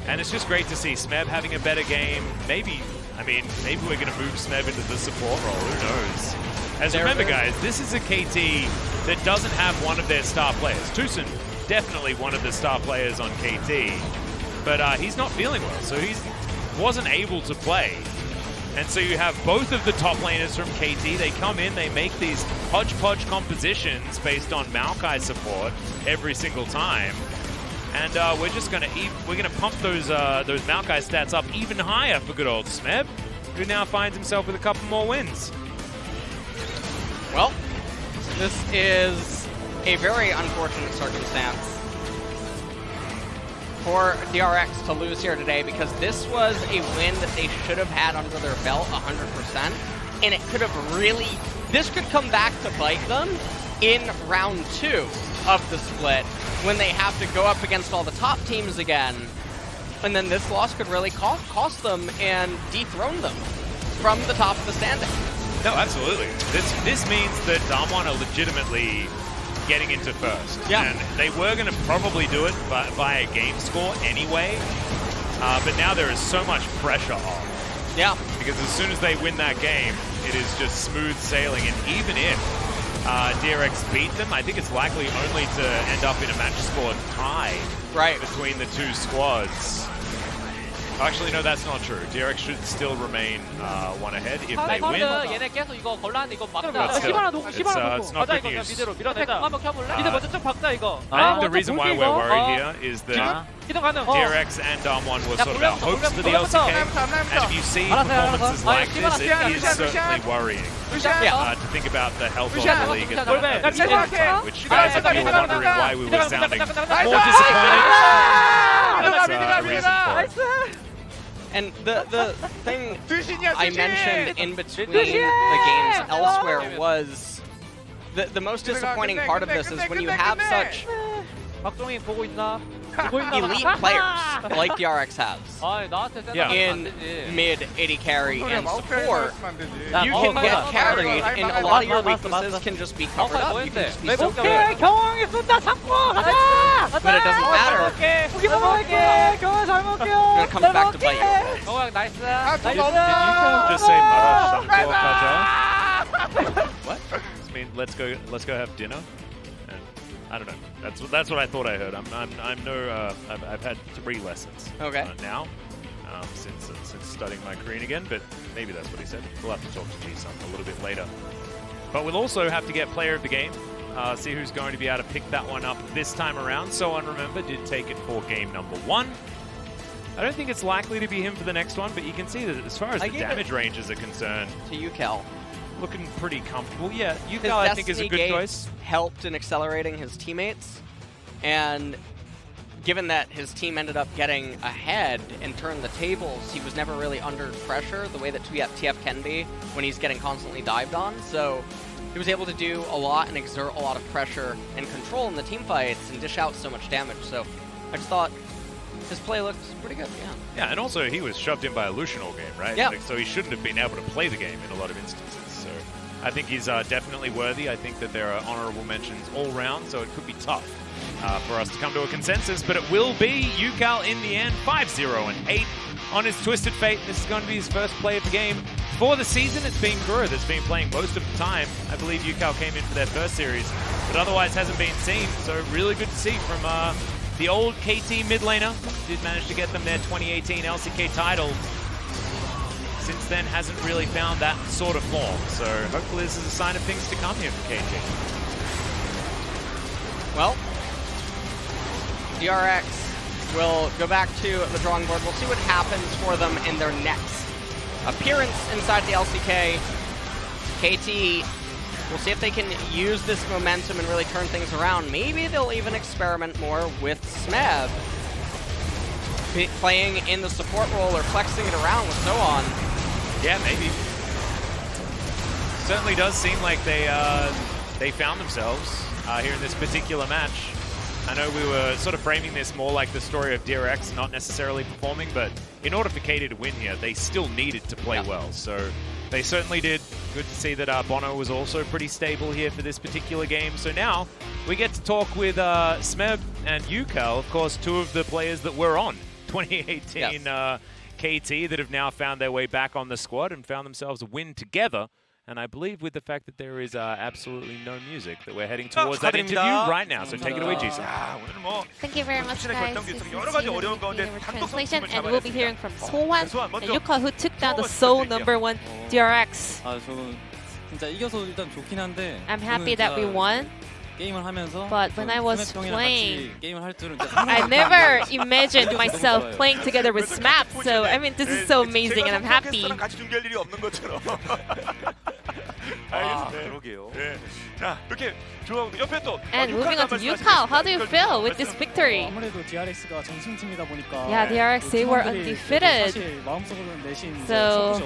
And it's just great to see Smeb having a better game. Maybe we're going to move Smeb into the support role. Who knows? As remember, guys, this is a KT that doesn't have one of their star players. Tucson, definitely one of the star players on KT. But he's not feeling well, so he wasn't able to play. And so you have both of the top laners from KT. They come in, they make these hodgepodge compositions based on Maokai support every single time. And we're just gonna pump those Maokai stats up even higher for good old Smeb, who now finds himself with a couple more wins. Well, this is a very unfortunate circumstance for DRX to lose here today, because this was a win that they should have had under their belt 100%, and it could have really, this could come back to bite them in round 2 of the split when they have to go up against all the top teams again, and then this loss could really cost them and dethrone them from the top of the standing. No, absolutely. This means that Damwon are legitimately getting into first. Yeah. And they were going to probably do it via game score anyway. But now there is so much pressure on. Yeah. Because as soon as they win that game, it is just smooth sailing. And even if DRX beat them, I think it's likely only to end up in a match score tie between the two squads. Actually, no, that's not true. DRX should still remain one ahead if they win. 얘네 계속 이거 걸라는데 이거 막자. But still, it's not good news. 미드로 밀어내자. 한번 켜볼래? 미드 먼저 좀 박자 이거. I think the reason why we're worried here is that 기동 가능. DRX and Damwon were sort of our hopes for the LCK, and if you see performances like this, it is certainly worrying to think about the health of the league at this point in time, which guys, if you were wondering why we were sounding more disappointed, that's a reason for it. And the thing I mentioned in between the games elsewhere was the most disappointing part of this is when you have such 박종희 보고 있나? elite players like DRX has in mid AD carry and support. You can get carried, and a lot of your weaknesses can just be covered up. You can just be so good. 경황이 쏜다 잡고 가자. But it doesn't matter. 고기 먹을게. 경황 잘 먹게요. When it comes back to bite you. 경황 나이스. Did you just say Mara Shamko Kaja? What? I mean, let's go have dinner. And I don't know. That's what I thought I heard. I've had 3 lessons now since studying my Korean again, but maybe that's what he said. We'll have to talk to Ji-Sung a little bit later. But we'll also have to get player of the game. See who's going to be able to pick that one up this time around. So Remember did take it for game number 1. I don't think it's likely to be him for the next one, but you can see that as far as the damage ranges are concerned, to UCal. Looking pretty comfortable. Yeah, UCal I think is a good choice. Helped in accelerating his teammates, and given that his team ended up getting ahead and turned the tables, he was never really under pressure the way that TF can be when he's getting constantly dived on. So he was able to do a lot and exert a lot of pressure and control in the team fights and dish out so much damage. So I just thought his play looked pretty good, Yeah, and also he was shoved in by a Lucian all game, right? Yeah. Like, so he shouldn't have been able to play the game in a lot of instances. So I think he's definitely worthy. I think that there are honorable mentions all round, so it could be tough for us to come to a consensus, but it will be UCal in the end, 5-0-8 on his Twisted Fate. This is going to be his first play of the game for the season. It's been Guru that's been playing most of the time. I believe UCal came in for their first series, but otherwise hasn't been seen, so really good to see from the old KT mid laner. Did manage to get them their 2018 LCK title. Since then, hasn't really found that sort of form. So hopefully this is a sign of things to come here for KT. Well, DRX will go back to the drawing board. We'll see what happens for them in their next appearance inside the LCK. KT, we'll see if they can use this momentum and really turn things around. Maybe they'll even experiment more with Smeb, playing in the support role or flexing it around with so on. Yeah, maybe. Certainly does seem like they found themselves here in this particular match. I know we were sort of framing this more like the story of DRX not necessarily performing, but in order for KT to win here, they still needed to play well. So they certainly did. Good to see that Bono was also pretty stable here for this particular game. So now we get to talk with Smeb and UCal, of course, 2 of the players that were on 2018 KT that have now found their way back on the squad and found themselves a win together. And I believe with the fact that there is absolutely no music, that we're heading towards that interview right now. So take it away, Ji-Sung. Thank you very much, guys. This is the translation, and we'll be hearing from Sohwan and Yuka, who took down the sole #1 DRX. I'm happy that we won. But when I was playing, I never imagined myself playing together with Smap. So I mean, this is so amazing, and I'm happy. And moving on to UCal, how do you feel with this victory? Yeah, DRX, they were undefeated. So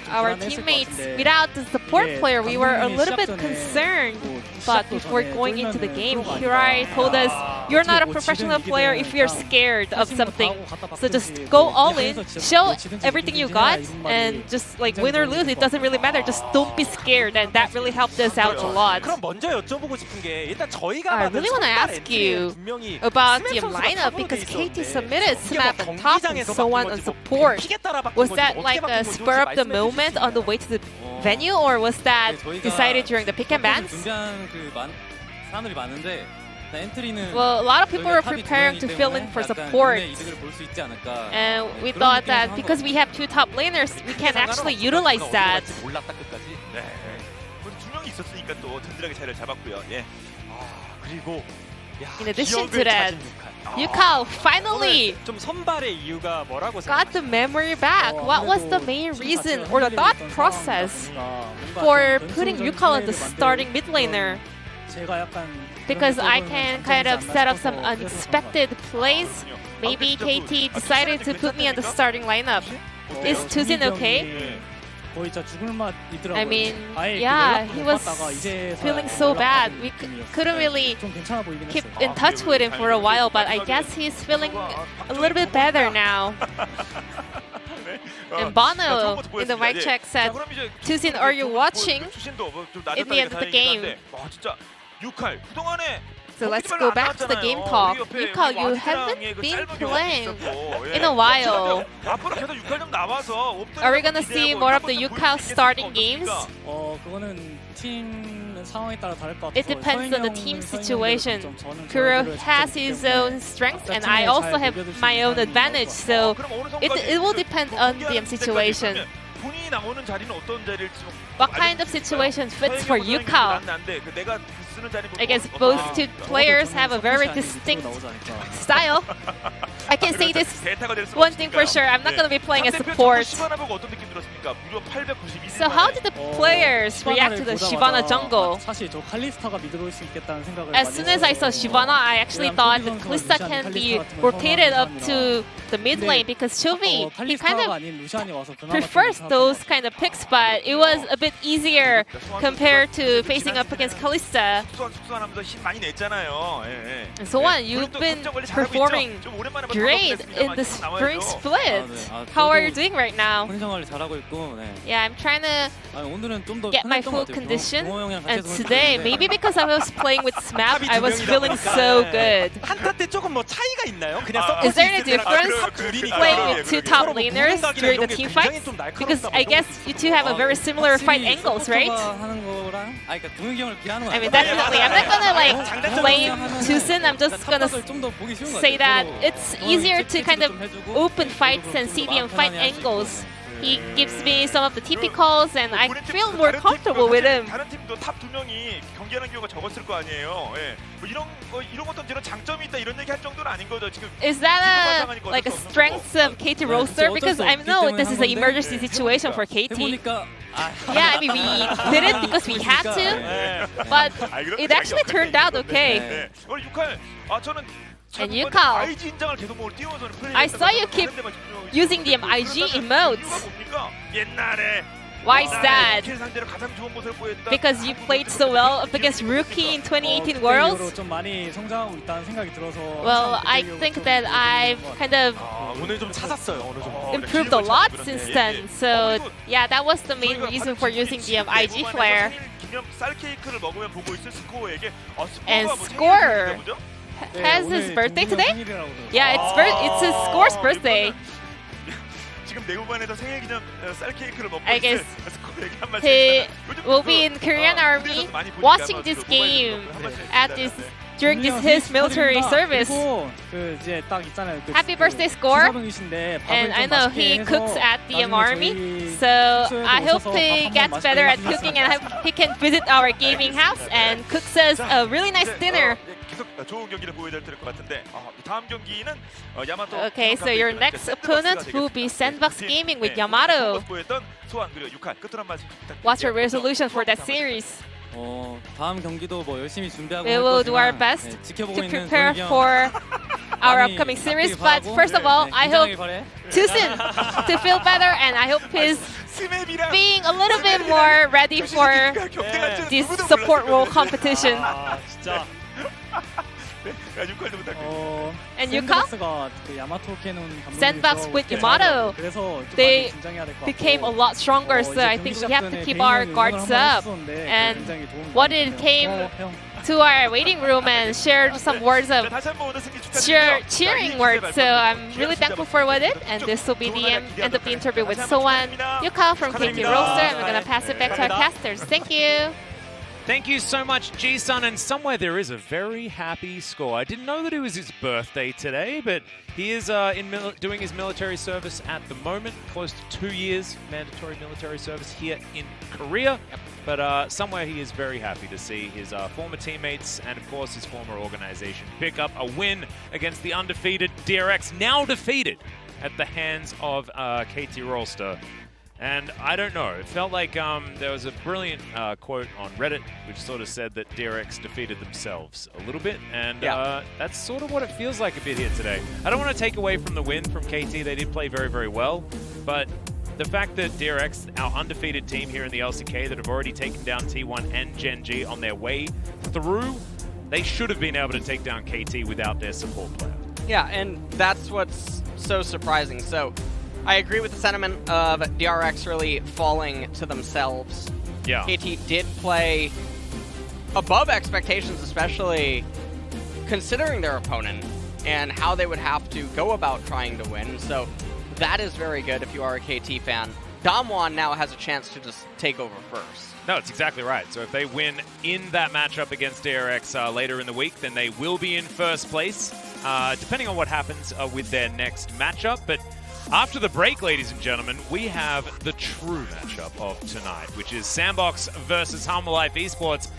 our teammates, without the support player, we were a little bit concerned. But before going into the game, Hirai told us you're not a professional player if you're scared of something. So just go all in, show everything you got, and just like win or lose, it doesn't really matter. Just don't be scared, and that really helped us out a lot. 그럼 먼저 여쭤보고 싶은 게 일단 저희가 I 받은 really want to 선발 ask 엔트리는 you 분명히 about 스맵 the 선수가 lineup 탑으로 because 돼 KT 있었는데 submitted 이게 뭐 Snap and top and 경기장에서 so on 바뀐 and 건지 support. 피게 따라 바뀐 Was 건지 that 어떻게 like 바뀐 a 건지 spur of the 말씀해 주실 moment 수 on the 있나요? way to the venue, or was that 저희가 decided during the pick and bans? 준비한 그 사람들이 많은데 엔트리는 Well, a lot of people were preparing to fill in for support. 이득을 볼 수 있지 않을까. And we thought that because we have two top laners, we can actually utilize that. 몰랐다 끝까지. 네. 두 명이 있었으니까 또 든든하게 자리를 잡았고요. 예. 그리고 야, In addition 기억을 to that, 가진 Yukao finally 좀 선발의 이유가 뭐라고 got the memory back. What was the main reason or the thought process for putting Yukao as the starting mid laner? Because I can kind of set up some unexpected plays. Maybe KT decided to put me on the starting lineup. Is Tuzin okay? I mean, yeah, he was feeling so bad. We couldn't really keep in touch with him for a while, but I guess he's feeling a little bit better now. And Bono in the mic check said, Tuzin, are you watching in the end of the game? So let's go back to the game talk. Yukao, you haven't been playing in a while. Are we gonna see more of the Yukao starting games? It depends on the team situation. Kuro has his own strength, and I also have my own advantage, so it will depend on the situation. What kind of situation fits for Yukao? I guess both two players have a very distinct style. I can say this one thing for sure, I'm not going to be playing as support. So how did the players react to the Shyvana jungle? As soon as I saw Shyvana, I actually thought that Kalista can be rotated up to the mid lane because Chovy, he kind of prefers those kind of picks, but it was a bit easier compared to facing up against Kalista. And so on, you've been performing great in the spring split. How are you doing right now? Yeah, I'm trying to get my full condition. And today, maybe because I was playing with SMAP, I was feeling so good. Is there any difference playing with two top laners during the team fights? Because I guess you two have a very similar fight angles, right? I mean, definitely. I'm not gonna like blame Tuzin. I'm just gonna say that it's easier to kind of open fights and see the fight angles. He gives me some of the TP calls, and I feel more comfortable with him. Is that like a strength of KT Rolster? Because I know this is an emergency situation for KT. Yeah, I mean, we did it because we had to, but it actually turned out okay. And Yukao, I saw you keep using the IG emotes. Why is that? Because you played so well up against Rookie in 2018 Worlds? Well, I think that I've kind of improved a lot since then. So yeah, that was the main reason for using the IG flare. And Score has his birthday today? Yeah, it's his Score's birthday. I guess he will be in Korean Army watching this game at during his military service. Happy birthday, Score! And I know he cooks at the army, so I hope he gets better at cooking and I hope he can visit our gaming house and cooks us a really nice dinner. Okay, so your next opponent will be Sandbox Gaming with Yamato. What's your resolution for that series? We will do our best to prepare for our upcoming series, but first of all, I hope Tuzin to feel better, and I hope he's being a little bit more ready for this support role competition. 야 6할 못할 거. And Yuka? 샌드박스가 그 야마토 캐논 감독님이 Sandbox with 좀 Yamato. 그래서 좀 They 많이 긴장해야 될것 같고. became a lot stronger, so I think we have to keep our guards up. And what it came to our waiting room and shared some words of 다시 한번 오늘 승리 축하드립니다. cheering words. So I'm really thankful for what it. And this will be the end of the interview with Soan Yuka from KT Rolster. And we're gonna pass it back to our casters. Thank you. Thank you so much, G-Sun. And somewhere there is a very happy score. I didn't know that it was his birthday today, but he is doing his military service at the moment. Close to 2 years mandatory military service here in Korea. But somewhere he is very happy to see his former teammates and, of course, his former organization pick up a win against the undefeated DRX, now defeated at the hands of KT Rolster. And I don't know, it felt like there was a brilliant quote on Reddit which sort of said that DRX defeated themselves a little bit, and that's sort of what it feels like a bit here today. I don't want to take away from the win from KT, they did play very, very well, but the fact that DRX, our undefeated team here in the LCK that have already taken down T1 and Gen G on their way through, they should have been able to take down KT without their support player. Yeah, and that's what's so surprising. So I agree with the sentiment of DRX really falling to themselves. Yeah. KT did play above expectations, especially considering their opponent and how they would have to go about trying to win. So that is very good if you are a KT fan. Damwon now has a chance to just take over first. No, it's exactly right. So if they win in that matchup against DRX later in the week, then they will be in first place, depending on what happens with their next matchup. But after the break, ladies and gentlemen, we have the true matchup of tonight, which is Sandbox versus Harmon Life Esports.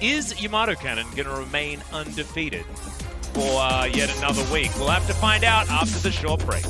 Is Yamato Cannon going to remain undefeated for yet another week? We'll have to find out after the short break.